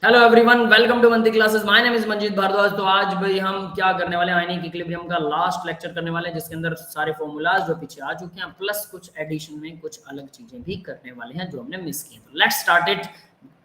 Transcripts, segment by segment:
Hello everyone, welcome to monthly classes. My name is Manjeet Bhardwaj. तो आज भाई हम क्या करने वाले हैं, आयनिक इक्विलिब्रियम का लास्ट लेक्चर करने वाले हैं, जिसके अंदर सारे फॉर्मूलाज जो पीछे आ चुके हैं प्लस कुछ एडिशन में कुछ अलग चीजें भी करने वाले हैं जो हमने मिस की। तो let's start it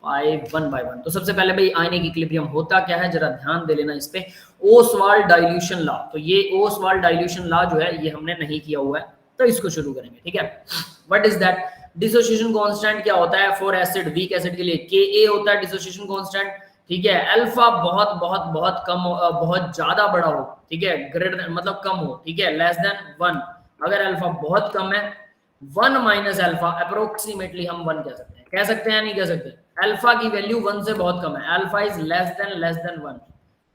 by one. तो सबसे पहले भाई आयनिक इक्विलिब्रियम होता क्या है, जरा ध्यान दे लेना इस पे। Oswald dilution law. तो ये ओसवाल्ड डाइल्यूशन लॉ जो है ये हमने नहीं किया हुआ है, तो इसको शुरू करेंगे। ठीक है, what is that? Dissociation constant क्या होता है फॉर एसिड, वीक एसिड के लिए Ka होता है डिसोसिएशन कांस्टेंट। ठीक है, अल्फा बहुत बहुत बहुत कम, बहुत ज्यादा बड़ा हो, ठीक है, ग्रेटर मतलब कम हो, ठीक है, लेस देन 1। अगर अल्फा बहुत कम है, 1 माइनस अल्फा अप्रोक्सीमेटली हम 1 कह सकते हैं। कह सकते हैं नहीं कह सकते? अल्फा की वैल्यू 1 से बहुत कम है, अल्फा इज लेस देन 1,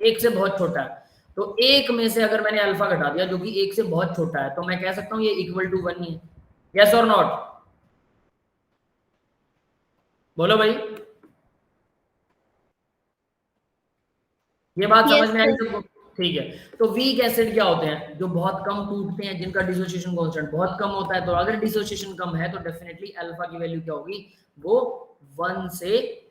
एक से बहुत छोटा है। तो एक में से अगर मैंने अल्फा घटा दिया जो कि एक से बहुत छोटा है, तो मैं कह सकता हूं ये इक्वल टू 1 ही है। यस और नॉट? बोलो भाई, ये बात समझ यस में आई सर। सबको? ठीक है। तो वीक एसिड क्या होते हैं? जो बहुत कम टूटते हैं, जिनका डिसोसिएशन कांस्टेंट बहुत कम होता है। तो अगर डिसोसिएशन कम है तो डेफिनेटली अल्फा की वैल्यू क्या होगी? वो 1 से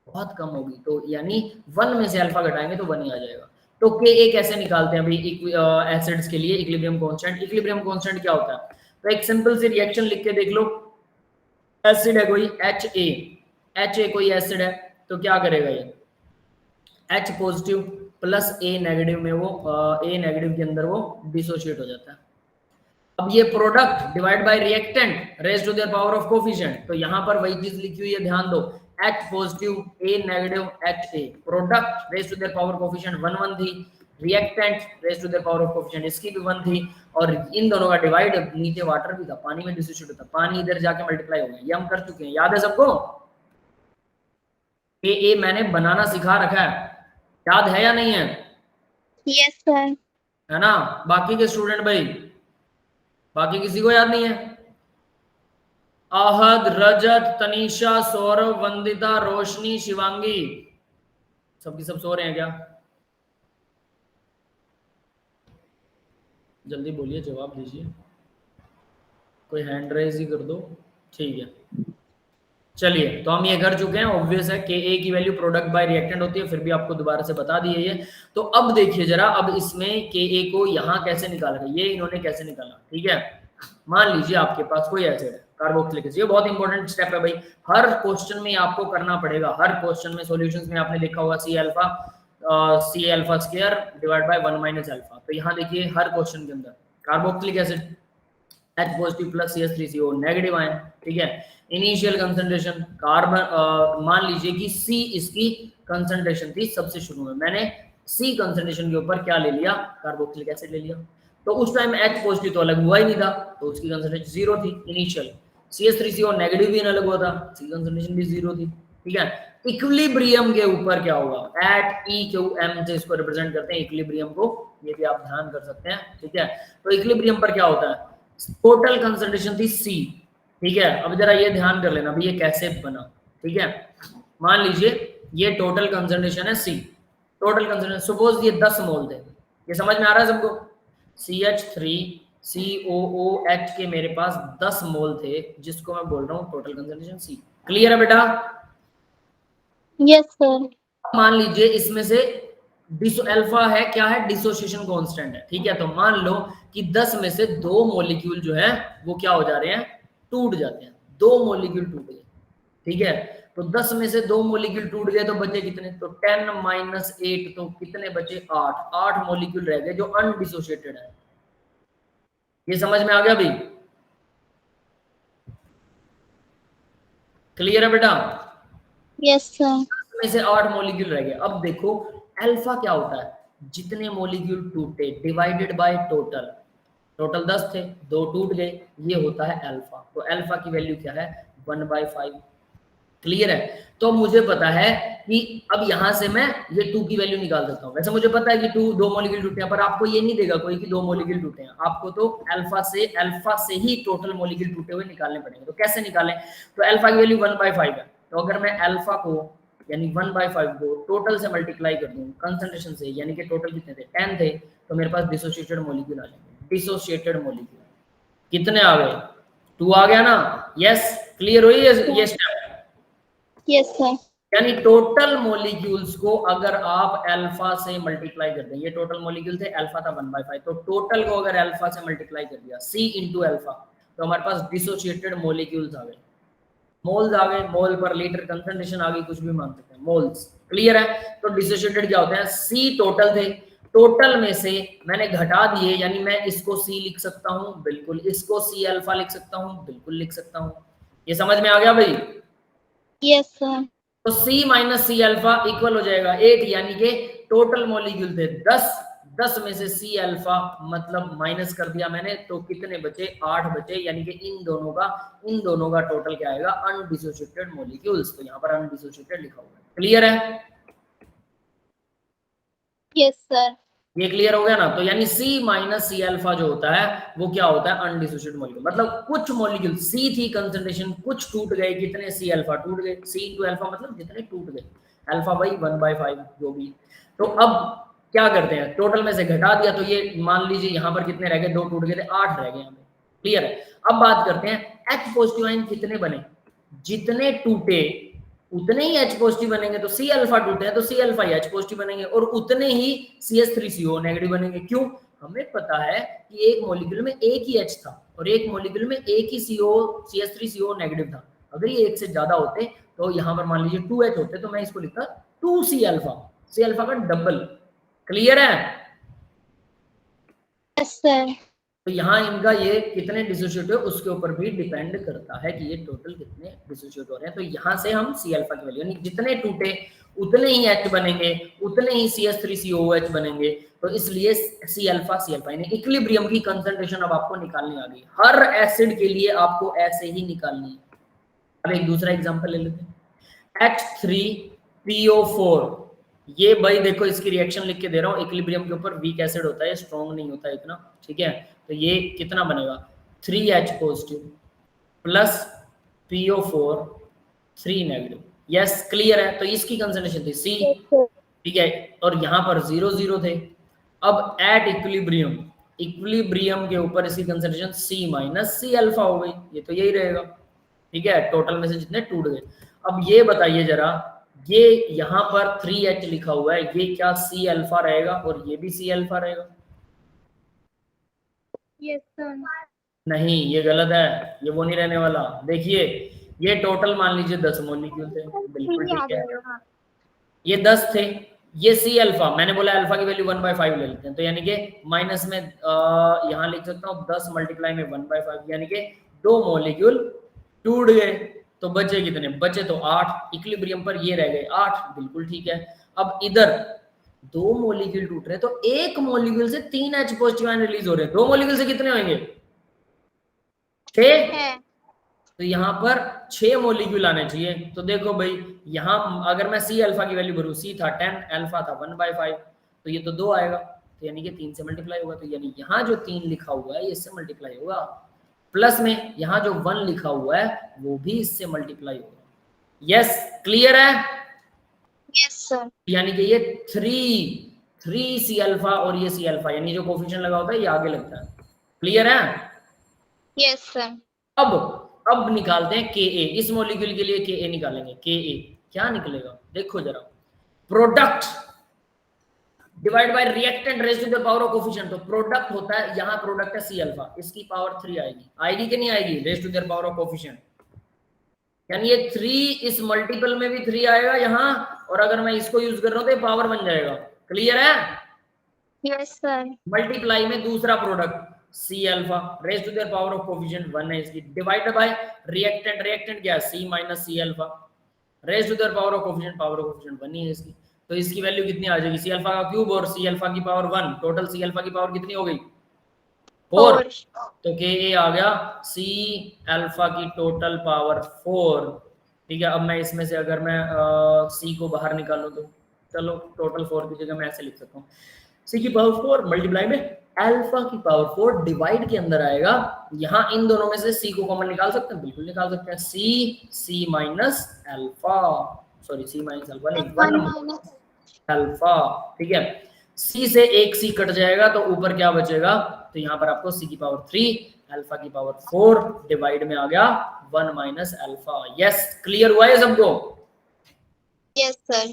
बहुत कम होगी। तो यानी 1 में से अल्फा घटाएंगे तो 1 ही आ जाएगा। तो के ए कैसे निकालते हैं भाई एसिड्स के लिए इक्विलिब्रियम कांस्टेंट? इक्विलिब्रियम कांस्टेंट क्या होता है? तो एक सिंपल सी रिएक्शन लिख के देख लो। एसिड है कोई एच ए कोई एसिड है, तो क्या करेगा ये? H positive plus A negative में वो A नेगेटिव के अंदर वो डिसोशिएट हो जाता है। अब ये product divide by reactant raise to their power of coefficient. तो यहां पर वही चीज लिखी हुई है, ध्यान दो। H positive A negative HA, product raise to their power coefficient 1 1 थी, reactant raise to their power of coefficient इसकी भी 1 थी, और इन दोनों का डिवाइड नीचे वाटर भी था, पानी में डिसोशिएट होता, पानी इधर जाके मल्टीप्लाई हो गया। ये हम कर चुके हैं, याद है सबको? ए मैंने बनाना सिखा रखा है, याद है या नहीं है? Yes sir. है ना? बाकी के स्टूडेंट भाई, बाकी किसी को याद नहीं है? आहद, रजत, तनीषा, सौरभ, वंदिता, रोशनी, शिवांगी, सबकी सब सो रहे हैं क्या? जल्दी बोलिए, जवाब दीजिए। कोई हैंड रेज ही कर दो। ठीक है, चलिए, तो हम ये कर चुके हैं। ऑब्वियस है के ए की वैल्यू प्रोडक्ट बाय रिएक्टेंट होती है, फिर भी आपको दोबारा से बता दिए ये। तो अब देखिए जरा, अब इसमें के ए को यहां कैसे निकाला गया, ये इन्होंने कैसे निकाला। ठीक है, मान लीजिए आपके पास कोई एसिड है कार्बोक्सिलिक एसिड। ये बहुत इंपॉर्टेंट स्टेप है भाई, हर क्वेश्चन में आपको करना पड़ेगा। हर क्वेश्चन में सॉल्यूशंस में आपने देखा होगा C alpha square divide by 1 minus alpha. तो यहाँ देखिए हर क्वेश्चन के अंदर carboxylic acid H positive plus CH3CO negative ion. ठीक है, इनिशियल कंसंट्रेशन कार्बन, मान लीजिए कि C इसकी कंसंट्रेशन थी सबसे शुरू में, मैंने C कंसंट्रेशन के ऊपर क्या ले लिया? कार्बोक्सिलिक एसिड ले लिया। तो उस टाइम H पॉजिटिव तो अलग हुआ ही नहीं था, तो उसकी कंसंट्रेशन 0 थी इनिशियल। CH3CO नेगेटिव भी अलग हुआ था, C कंसंट्रेशन भी 0 थी। ठीक है, इक्विलिब्रियम के ऊपर क्या होगा? एट EQM से इसको रिप्रेजेंट करते हैं इक्विलिब्रियम को, ये भी आप ध्यान कर सकते हैं। ठीक है, तो इक्विलिब्रियम पर क्या होता है? टोटल कंसंट्रेशन थी C। ठीक है, अब जरा ये ध्यान कर लेना भाई ये कैसे बना। ठीक है, मान लीजिए ये टोटल कंसंट्रेशन है C। टोटल कंसंट्रेशन सपोज ये 10 मोल थे, ये समझ में आ रहा है सबको? CH3COOH के मेरे पास 10 मोल थे, जिसको मैं बोल रहा हूँ टोटल कंसंट्रेशन C। क्लियर है बेटा? Yes sir. मान लीजिए इसमें से अल्फा है, क्या है? डिसोसिएशन कांस्टेंट है। ठीक है, तो मान लो कि 10 में से 2 मॉलिक्यूल जो है वो क्या हो जा रहे हैं? टूट जाते हैं। 2 मॉलिक्यूल टूट गए। ठीक है, तो 10 में से 2 मॉलिक्यूल टूट गए तो बचे कितने? तो 10 माइनस 8, तो कितने बचे? 8। 8 मॉलिक्यूल रह गए जो अनडिसोसिएटेड है। ये समझ में आ गया भाई? क्लियर है बेटा? Yes sir. में से 8 मॉलिक्यूल रह गए। अब देखो अल्फा क्या होता है? जितने मॉलिक्यूल टूटे डिवाइडेड बाय टोटल। टोटल 10 थे, 2 टूट गए, ये होता है अल्फा। तो अल्फा की वैल्यू क्या है? 1/5। क्लियर है? तो मुझे पता है कि अब यहां से मैं ये 2 की वैल्यू निकाल सकता हूँ। वैसे मुझे पता है कि 2 मॉलिक्यूल टूटे हैं, पर आपको ये नहीं देगा कोई कि 2 मॉलिक्यूल टूटे हैं। आपको तो अल्फा से ही टोटल मॉलिक्यूल टूटे हुए निकालने पड़ेंगे। तो कैसे निकालें? तो अल्फा की वैल्यू 1/5 है, तो अगर मैं अल्फा को यानी 1/5 को टोटल से मल्टीप्लाई कर दूं कंसंट्रेशन से, यानी कि टोटल कितने थे? 10 थे, तो मेरे पास डिसोसिएटेड मॉलिक्यूल आ जाएंगे। डिसोसिएटेड मॉलिक्यूल कितने आ गए? 2 आ गया ना? यस, क्लियर हुई ये स्टेप? Yes sir. यानी टोटल मॉलिक्यूल्स को अगर आप अल्फा से मल्टीप्लाई कर दें, ये टोटल मॉलिक्यूल थे, अल्फा था 1/5, तो टोटल को अगर अल्फा से मल्टीप्लाई कर दिया C इंटू अल्फा, तो हमारे पास डिसोसिएटेड मॉलिक्यूल्स आ गए, मोल्स आ गए, मोल पर लीटर कंसंट्रेशन आ गई, कुछ भी मान सकते हैं, मोल्स। क्लियर है? तो डिसोसिएटेड क्या होते हैं? C टोटल थे, टोटल में से मैंने घटा दिए, यानी मैं इसको C लिख सकता हूं, बिल्कुल, इसको C अल्फा लिख सकता हूं, बिल्कुल लिख सकता हूं। ये समझ में आ गया भाई? Yes sir. तो C minus C alpha equal हो जाएगा 8, यानी कि टोटल मॉलिक्यूल थे 10, 10 में से C अल्फा मतलब माइनस कर दिया मैंने, तो कितने बचे? 8 बचे, यानी कि इन दोनों का टोटल क्या आएगा? Undissociated molecules. तो यहाँ पर अनडिसोसिएटेड लिखा हुआ है। क्लियर है? Yes sir. ये क्लियर हो गया ना? तो यानी C माइनस C अल्फा जो होता है वो क्या होता है? Undissociated molecule. मतलब कुछ मॉलिक्यूल C थी कंसंट्रेशन, कुछ टूट गए, कितने? C अल्फा टूट गए, C इंटू अल्फा मतलब जितने टूट गए, अल्फा बाई 1/5 जो भी। तो अब क्या करते हैं? टोटल में से घटा दिया, तो ये मान लीजिए यहाँ पर कितने रह गए? 2 टूट गए थे, 8 रह गए यहाँ पे। क्लियर है? अब बात करते हैं H पॉजिटिव आयन कितने बने? जितने टूटे उतने ही H पॉजिटिव बनेंगे, तो C अल्फा टूटे हैं तो C अल्फा ही H पॉजिटिव बनेंगे, और उतने ही CH3CO नेगेटिव बनेंगे। क्यों? हमें पता है कि एक मॉलिक्यूल में एक ही H था और एक मॉलिक्यूल में एक ही CH3CO नेगेटिव था। अगर ये एक से ज्यादा होते तो यहाँ पर मान लीजिए 2H होते, तो मैं इसको लिखता 2C अल्फा, C अल्फा का डबल। क्लियर है? Yes sir. तो यहाँ इनका ये कितने डिसोसिएट है उसके ऊपर भी डिपेंड करता है कि ये टोटल कितने डिसोसिएट हो रहे हैं। तो यहाँ से हम C अल्फा की वैल्यू, यानी जितने टूटे उतने ही H बनेंगे, उतने ही CH3COOH बनेंगे, तो इसलिए C अल्फा यानी इक्विलिब्रियम की कंसंट्रेशन अब आपको निकालनी आ गई। हर एसिड के लिए आपको ऐसे ही निकालनी है। अब एक दूसरा एग्जांपल ले लेते हैं, H3PO4। ये भाई देखो इसकी रिएक्शन लिख के दे रहा हूँ, इक्विलिब्रियम के ऊपर वीक एसिड होता है, स्ट्रॉन्ग नहीं होता है इतना, ठीक है? तो ये कितना बनेगा? 3H positive plus PO4 3 negative. Yes, clear है? तो इसकी कंसंट्रेशन थी C, ठीक है, और यहाँ पर 0 0 थे। अब एट इक्विलिब्रियम के ऊपर इसकी concentration C minus C alpha हो गई, ये तो यही रहेगा, ठीक है, टोटल में से जितने टूट गए। अब ये बताइए जरा, ये यहाँ पर 3H लिखा हुआ है, ये क्या C अल्फा रहेगा और ये भी C अल्फा रहेगा? Yes sir. नहीं, ये गलत है, ये वो नहीं रहने वाला। देखिए ये टोटल मान लीजिए 10 मॉलिक्यूल थे, बिल्कुल ठीक है, ये 10 थे, ये C अल्फा, मैंने बोला अल्फा की वैल्यू 1/5 ले लेते हैं, तो यानी कि माइनस में यहाँ लिख सकता हूँ 10 मल्टीप्लाई में 1/5, यानी कि 2 मॉलिक्यूल टूट गए, तो बचे कितने? बचे तो 8, इक्विलिब्रियम पर ये रह गए 8, बिल्कुल ठीक है। अब इधर 2 मॉलिक्यूल टूट रहे, तो एक मॉलिक्यूल से 3 H पॉजिटिव आयन रिलीज हो रहे हैं, 2 मॉलिक्यूल से कितने होंगे? 6। तो यहाँ पर 6 मॉलिक्यूल आने चाहिए। तो देखो भाई, यहाँ अगर मैं C अल्फा की वैल्यू भरूँ, C था 10, अल्फा था 1/5, तो ये तो 2 आएगा, तो यानी कि 3 से मल्टीप्लाई होगा, तो यानी यहाँ जो 3 लिखा हुआ है ये इससे मल्टीप्लाई होगा, प्लस में यहाँ जो 1 लिखा हुआ है वो भी इससे मल्टीप्लाई होगा। यस, क्लियर है? Yes sir. यानी कि ये 3 C अल्फा और ये C अल्फा, यानी जो कोफिशिएंट लगा होता है ये आगे लगता है। क्लियर है? Yes sir. अब निकालते हैं Ka। इस मॉलिक्यूल के लिए Ka निकालेंगे। Ka क्या निकलेगा? देखो जरा, product divide by reactant raise to the power of coefficient. तो प्रोडक्ट होता है, यहाँ प्रोडक्ट है C अल्फा, इसकी पावर 3 आएगी कि नहीं आएगी? Raise to the power of coefficient, यानी ये 3 इस मल्टीपल में भी 3 आएगा यहाँ, और अगर मैं इसको यूज कर रहा हूँ तो ये पावर बन जाएगा। क्लियर है? Yes sir. मल्टीप्लाई में दूसरा product C alpha, raise to the power of coefficient 1 है इसकी, डिवाइडेड बाय रिएक्टेंट क्या है? C minus C alpha, raise to the power of coefficient 1 ही है इसकी। तो इसकी वैल्यू कितनी आ जाएगी? C अल्फा का क्यूब और C अल्फा की पावर 1, टोटल C अल्फा की पावर कितनी हो गई? 4। तो Ka आ गया C अल्फा की टोटल पावर 4, ठीक है। अब मैं इसमें से अगर मैं C को बाहर निकालूं तो चलो टोटल 4 की जगह मैं ऐसे लिख सकता हूँ, C की पावर 4 मल्टीप्लाई में अल्फा की पावर 4 डिवाइड के अंदर आएगा। यहाँ इन दोनों में से C को कॉमन निकाल सकते हैं, बिल्कुल निकाल सकते हैं। C minus alpha, sorry C minus alpha नहीं, 1 अल्फा, ठीक है। C से एक C कट जाएगा तो ऊपर क्या बचेगा? तो यहाँ पर आपको C की पावर 3 अल्फा की पावर 4 डिवाइड में आ गया 1 माइनस अल्फा। यस, क्लियर हुआ है सबको? Yes, sir.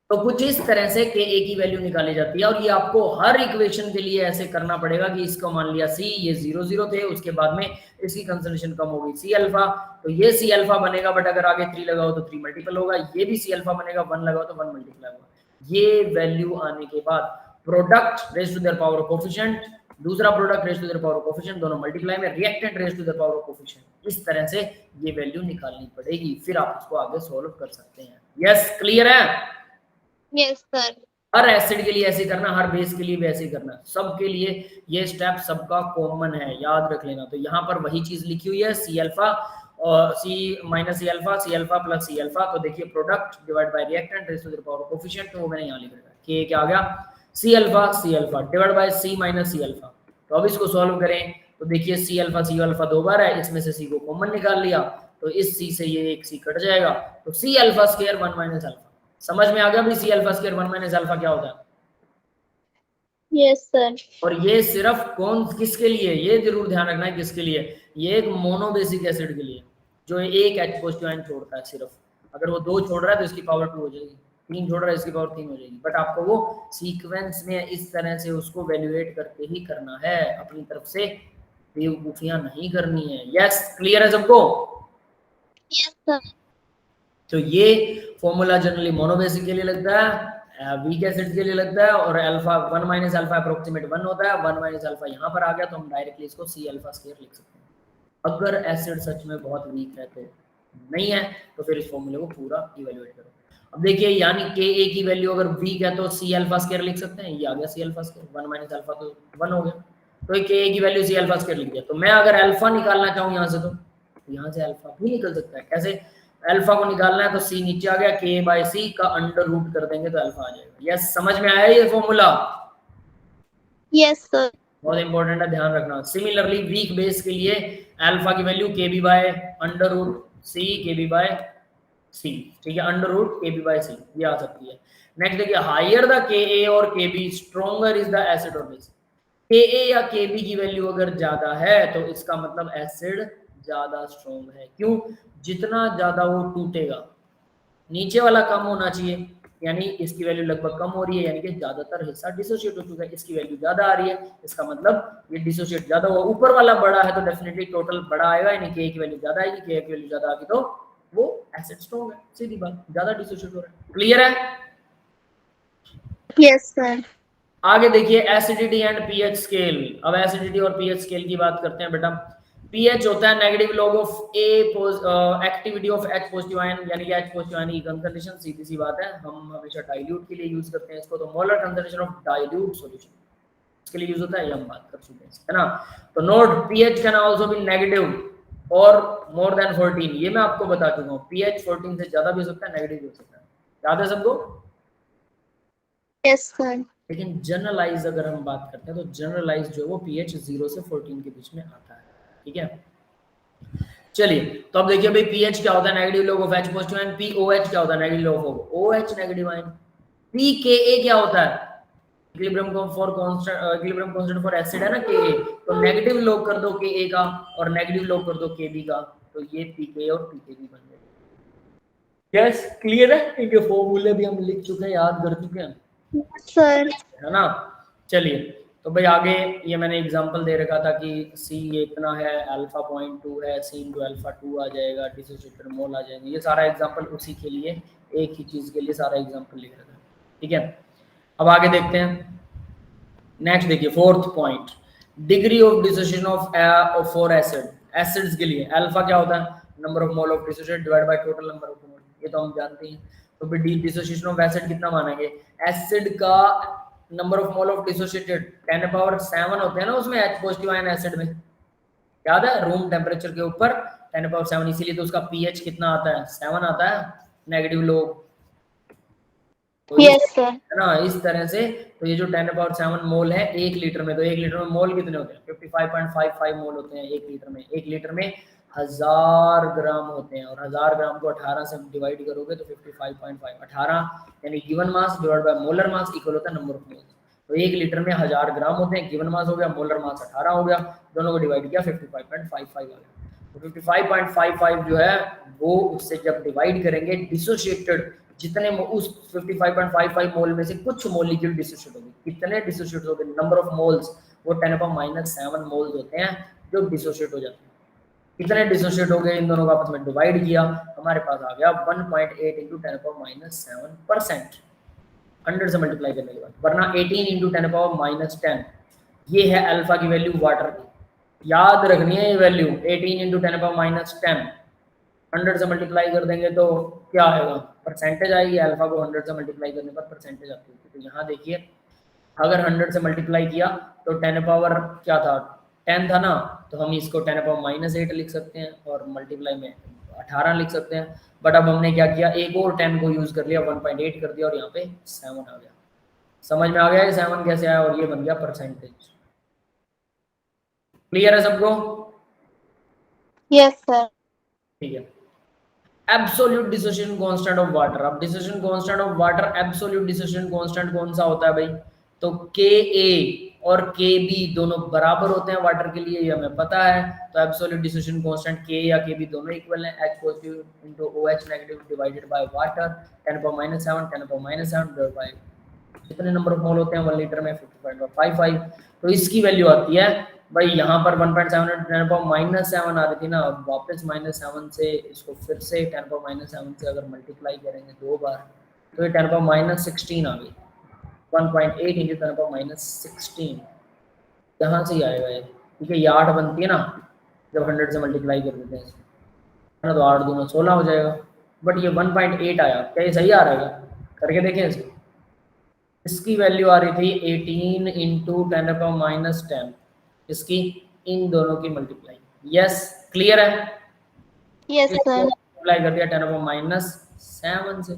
तो कुछ इस तरह से के ए की वैल्यू निकाली जाती है और ये आपको हर इक्वेशन के लिए ऐसे करना पड़ेगा कि इसको मान लिया सी, ये 0 0 थे, उसके बाद में इसकी कंसंट्रेशन कम हो गई सी अल्फा, तो ये सी अल्फा बनेगा, बट अगर आगे 3 लगाओ तो 3 मल्टीपल होगा, ये भी सी अल्फा बनेगा, 1 लगाओ तो 1 मल्टीपल होगा। ये वैल्यू आने के बाद product raise to their power of coefficient, दूसरा product raise to their power of coefficient, दोनों मल्टीप्लाई में, reactant raise to their power of coefficient, इस तरह से ये वैल्यू निकालनी पड़ेगी, फिर आप इसको आगे सॉल्व कर सकते हैं। यस, क्लियर है? Yes, sir. हर एसिड के लिए ऐसे करना, हर बेस के लिए भी ऐसे करना, सबके लिए ये स्टेप सबका कॉमन है, याद रख लेना। तो यहाँ पर वही चीज लिखी हुई है, सी अल्फा और C minus C alpha plus C alpha, तो देखिए product divide by reactant raise to the power of coefficient, तो वो मैंने यहाँ लिख रखा है कि क्या आ गया, C alpha divide by C minus C alpha. तो अब इसको सॉल्व करें तो देखिए सी अल्फा 2 बार है, इसमें से सी को कॉमन निकाल लिया, तो इस सी से ये एक सी कट जाएगा, तो C alpha square 1 minus alpha. समझ में आ गया भाई C alpha square 1 minus alpha क्या होता है? Yes, sir. और ये सिर्फ कौन किसके लिए, ये जरूर ध्यान रखना है किसके लिए, ये एक मोनोबेसिक एसिड के लिए जो एक H पॉजिटिव आयन छोड़ता है सिर्फ। अगर वो 2 छोड़ रहा है तो इसकी पावर 2 हो जाएगी, 3 छोड़ रहा है इसकी पावर 3 हो जाएगी, बट आपको वो सीक्वेंस में इस तरह से उसको वैल्यूएट करके ही करना है, अपनी तरफ से बेवकूफियां नहीं करनी है। यस, क्लियर है सबको? Yes, sir. तो ये फॉर्मूला जनरली मोनोबेसिक के लिए लगता है, वीक एसिड के लिए लगता है, और अल्फा 1 माइनस अल्फा अप्रोक्सीमेट 1 होता है, 1 माइनस अल्फा यहाँ पर आ गया तो हम डायरेक्टली इसको सी अल्फा स्क्वायर लिख सकते हैं। अगर एसिड सच में बहुत वीक है तो नहीं है, तो फिर इस फॉर्मूले को पूरा इवेल्युएट करो। अब देखिए, यानी के ए की वैल्यू अगर वीक है तो सी अल्फा स्क्वायर लिख सकते हैं, ये आ गया C alpha square, 1 minus alpha तो 1 हो गया, तो के ए की वैल्यू सी अल्फा स्क्वायर लिख दिया। तो मैं अगर अल्फा निकालना चाहूँ यहाँ से, तो यहाँ से अल्फा भी निकल सकता है। कैसे? अल्फा को निकालना है तो सी नीचे आ गया, के बाय सी का अंडर रूट कर देंगे तो अल्फा आ जाएगा। यस, समझ में आया ये फॉर्मूला? Yes, sir. बहुत इंपॉर्टेंट है, ध्यान रखना। सिमिलरली वीक बेस के लिए अल्फा की वैल्यू के बी बाय अंडर रूट सी, के बी बाय सी, ठीक है, अंडर रूट के बी बाय सी, ये आ सकती है। नेक्स्ट देखिए, हायर द के ए और के B stronger is the acid और बेस। के ए या के बी की वैल्यू अगर ज्यादा है तो इसका मतलब एसिड ज्यादा स्ट्रॉन्ग है। क्यों? जितना ज्यादा वो टूटेगा, नीचे वाला कम होना चाहिए, यानी इसकी वैल्यू लगभग कम हो रही है, यानी कि ज्यादातर हिस्सा डिसोशिएट हो चुका है, इसकी वैल्यू ज्यादा आ रही है, इसका मतलब ये डिसोशिएट ज्यादा हुआ। ऊपर वाला बड़ा है तो डेफिनेटली टोटल बड़ा आएगा, यानी के की वैल्यू ज्यादा आएगी, के की वैल्यू ज्यादा आएगी तो वो एसिड स्ट्रॉन्ग है, सीधी बात, ज्यादा डिसोशिएट हो रहा है। क्लियर है? Yes, sir. आगे देखिए, एसिडिटी एंड पीएच स्केल। अब एसिडिटी और पीएच स्केल की बात करते हैं बेटा। पीएच होता है negative log of A activity of H positive ion, यानी कि एच पॉजिटिव आयन की कंसंट्रेशन। सीधी सी बात है, हम हमेशा डाइल्यूट के लिए यूज करते हैं इसको, तो molar concentration of dilute solution इसके लिए यूज होता है, ये हम बात कर चुके हैं, है ना। तो note, pH can also be negative और मोर देन 14, ये मैं आपको बता चुका हूं, पीएच 14 से ज्यादा भी हो सकता है, नेगेटिव भी हो सकता है, याद है सबको? Yes, sir. लेकिन जनरलाइज अगर हम बात करते हैं तो जनरलाइज जो है वो पीएच 0 से 14 के बीच में आता है, ठीक है। चलिए, तो अब देखिए भाई, पीएच क्या होता है, negative log of H positive ion, pOH क्या होता है, negative log of O H negative ion, pKa क्या होता है, equilibrium for constant, equilibrium constant for acid है ना के, तो नेगेटिव लॉग कर दो के का और नेगेटिव लॉग कर दो के बी का, तो ये पीके और पीकेबी बन जाएगा। यस, क्लियर है? इनके फॉर्मूले भी हम लिख चुके हैं, याद कर चुके हैं, Sir. है ना। चलिए, तो भाई आगे ये मैंने एग्जांपल दे रखा था कि सी ये इतना है, अल्फा 0.2 है, सी इंटू अल्फा 2 आ जाएगा, डिसोसिएटेड मोल आ जाएंगे, ये सारा एग्जांपल उसी के लिए, एक ही चीज के लिए सारा एग्जांपल लिख रखा है, ठीक है। अब आगे देखते हैं, नेक्स्ट देखिए, fourth point, degree of dissociation of for acid. Acids के लिए अल्फा क्या होता है, number of mole of dissociate divide by total number of mole, ये तो हम जानते हैं। तो फिर डिसोसिएशन ऑफ एसिड कितना मानेंगे, एसिड का number of mole of dissociated 10⁻7 होते हैं ना उसमें, एच पॉजिटिव आयन एसिड में, याद है, रूम टेम्परेचर के ऊपर 10⁻7, इसीलिए तो उसका पीएच कितना आता है, 7 आता है, नेगेटिव लॉग, तो Yes, sir. है ना, इस तरह से। तो ये जो 10⁻7 मोल है 1 लीटर में, तो 1 लीटर में मोल कितने होते हैं, 55.55 मोल होते हैं 1 लीटर में। 1 लीटर में 1000 ग्राम होते हैं, और 1000 ग्राम को 18 से डिवाइड करोगे तो 55.5, 18 यानी given mass divide by molar mass equal होता है नंबर ऑफ मोल्स। तो 1 लीटर में 1000 ग्राम होते हैं, गिवन मास हो गया, मोलर मास 18 हो गया, दोनों को डिवाइड किया 55.55 आ गया। तो 55.55 जो है वो उससे जब डिवाइड करेंगे डिसोसिएटेड जितने उस 55.55 मोल में से कुछ मॉलिक्यूल डिसोसिएट हो गए। कितने डिसोसिएट हो गए? नंबर ऑफ मोल्स, वो 10⁻⁷ मोल्स होते हैं जो डिसोसिएट हो जाते हैं। कितने डिसोसिएट हो गए, इन दोनों का आपस में डिवाइड किया, हमारे पास आ गया 1.8 इंटू 10⁻⁷%, 100 से मल्टीप्लाई करने के बाद, वरना 18 इंटू 10⁻⁻10, ये है अल्फा की वैल्यू वाटर की। याद रखनी है ये वैल्यू 18 इंटू 10⁻⁻10, 100 से मल्टीप्लाई कर देंगे तो क्या आएगा? परसेंटेज आएगी। अल्फा को 100 से मल्टीप्लाई करने पर परसेंटेज आती है। तो यहाँ देखिए, अगर 100 से मल्टीप्लाई किया तो 10 पावर क्या था, 10 था ना, तो हम इसको 10⁻⁻8 लिख सकते हैं और मल्टीप्लाई में 18 लिख सकते हैं। बट अब हमने क्या किया, एक और 10 को यूज कर लिया, 1.8 कर दिया और यहाँ पे 7 आ गया। समझ में आ गया ये 7 कैसे आया, और ये बन गया परसेंटेज। क्लियर है सबको? Yes, sir. ठीक है। Absolute dissociation constant of water. अब dissociation constant of water, absolute dissociation constant कौन सा होता है भाई? तो Ka और Kb दोनों बराबर होते हैं वाटर के लिए, ये हमें पता है। तो एब्सोल्यूट डिसोसिएशन कांस्टेंट Ka या Kb दोनों इक्वल हैं, H positive into OH negative divided by water, 10⁻⁷ 10⁻⁷ divided by कितने नंबर ऑफ मोल होते हैं 1 लीटर में, 50.55। तो इसकी वैल्यू आती है भाई, यहाँ पर 1.7 10⁻⁷ आ रही थी ना, अब वापस -7 से इसको फिर से 10⁻⁷ से अगर मल्टीप्लाई करेंगे 2 बार, तो ये 10⁻16 आ गई। 1.8 इंटू 10⁻16 यहाँ से ही आएगा ये, ठीक है। ये 8 बनती है ना जब 100 से मल्टीप्लाई कर देते हैं इसको, ना, तो 8 दूना 16 हो जाएगा। बट ये 1.8 आया, क्या ये सही आ रहा है? करके देखें इसको। इसकी वैल्यू आ रही थी 18 इंटू 10⁻⁻10, इसकी इन दोनों की मल्टीप्लाई। यस, क्लियर है? Yes, sir. मल्टीप्लाई कर दिया 10⁻⁷ से,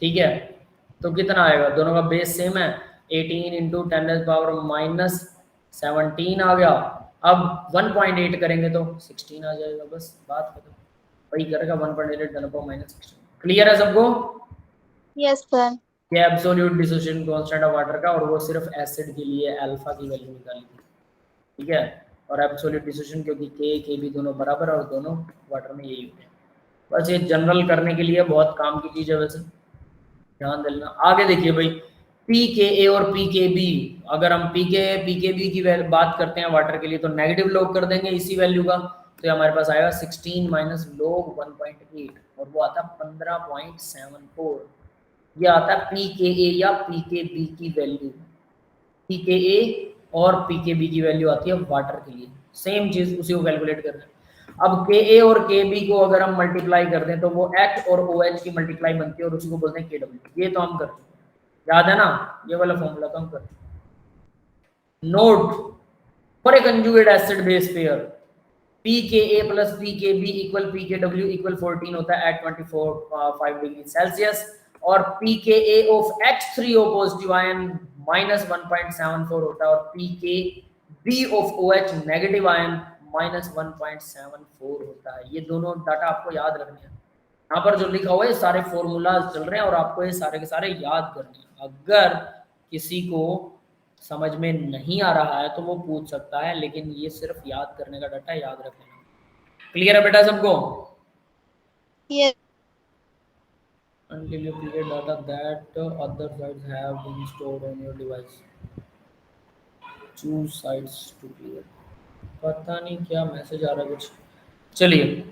ठीक है। तो कितना आएगा, दोनों का बेस सेम है, 18 इंटू 10⁻⁻17 आ गया। अब 1.8 करेंगे तो 16 आ जाएगा, बस बात खत्म। वही करेगा 1.8 10⁻�16। क्लियर है सबको? Yes, sir. ये absolute dissociation constant of water का, और वो सिर्फ एसिड के लिए अल्फा की वैल्यू निकाली थी, ठीक है। और एब्सोल्यूट डिसोसिएशन क्योंकि के भी दोनों बराबर और दोनों वाटर में यही होते हैं। बस ये जनरल करने के लिए बहुत काम की चीज़ है, वैसे ध्यान देना। आगे देखिए भाई, PKA और PKB, अगर हम PKB की बात करते हैं वाटर के लिए तो नेगेटिव लॉग कर देंगे इसी वैल्यू का, तो हमारे पास आएगा 16 माइनस log 1.8 और वो आता है 15.74। ये आता है PKA या PKB की वैल्यू। PKA और PKB की वैल्यू आती है वाटर के लिए, सेम चीज, उसी को कैलकुलेट कर रहे हैं। अब Ka और Kb को अगर हम मल्टीप्लाई कर दें तो वो H और OH की मल्टीप्लाई बनती है और उसी को बोलते हैं Kw। ये तो हम कर चुके हैं, याद है ना, ये वाला फॉर्मूला तो हम कर चुके हैं। Note for a conjugate acid base pair, PKA plus PKB equal PKW equal 14 होता है एट 24.5 डिग्री सेल्सियस, और PKA of H3O positive ion -1.74 होता है, और PKB of OH negative ion -1.74 होता है। ये दोनों डाटा आपको याद रखने हैं। यहाँ पर जो लिखा हुआ है सारे फॉर्मूला चल रहे हैं और आपको ये सारे के सारे याद करने हैं। अगर किसी को समझ में नहीं आ रहा है तो वो पूछ सकता है, लेकिन ये सिर्फ याद करने का डाटा, याद रखना। क्लियर है बेटा सबको? Yes. Until you clear data that other sites have been stored on your device, choose sites to clear। पता नहीं क्या मैसेज आ रहा है कुछ, चलिए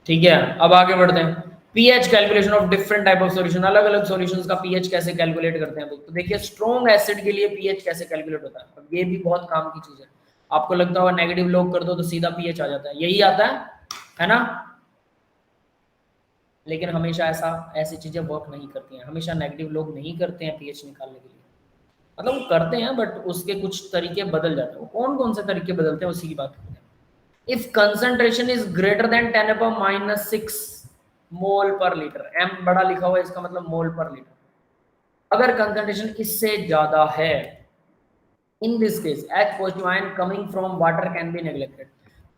ठीक है। अब आगे बढ़ते हैं। PH calculation of different type of solution, अलग अलग सॉल्यूशंस का पीएच कैसे कैलकुलेट करते हैं। तो देखिए स्ट्रॉन्ग एसिड के लिए पीएच कैसे कैलकुलेट होता है, अब ये भी बहुत काम की चीज है। आपको लगता होगा नेगेटिव लॉग कर दो तो सीधा पीएच आ जाता है, यही आता है ना, लेकिन हमेशा ऐसी चीजें वर्क नहीं करती हैं। हमेशा नेगेटिव लोग नहीं करते हैं पीएच निकालने के लिए, मतलब वो करते हैं बट उसके कुछ तरीके बदल जाते हैं। वो कौन कौन से तरीके बदलते हैं उसी की बात करते हैं। If concentration is greater than 10⁻⁻6 मोल पर लीटर, एम बड़ा लिखा हुआ है इसका मतलब मोल पर लीटर। अगर कंसंट्रेशन इससे ज्यादा है, in this case H positive ion coming from water can be neglected.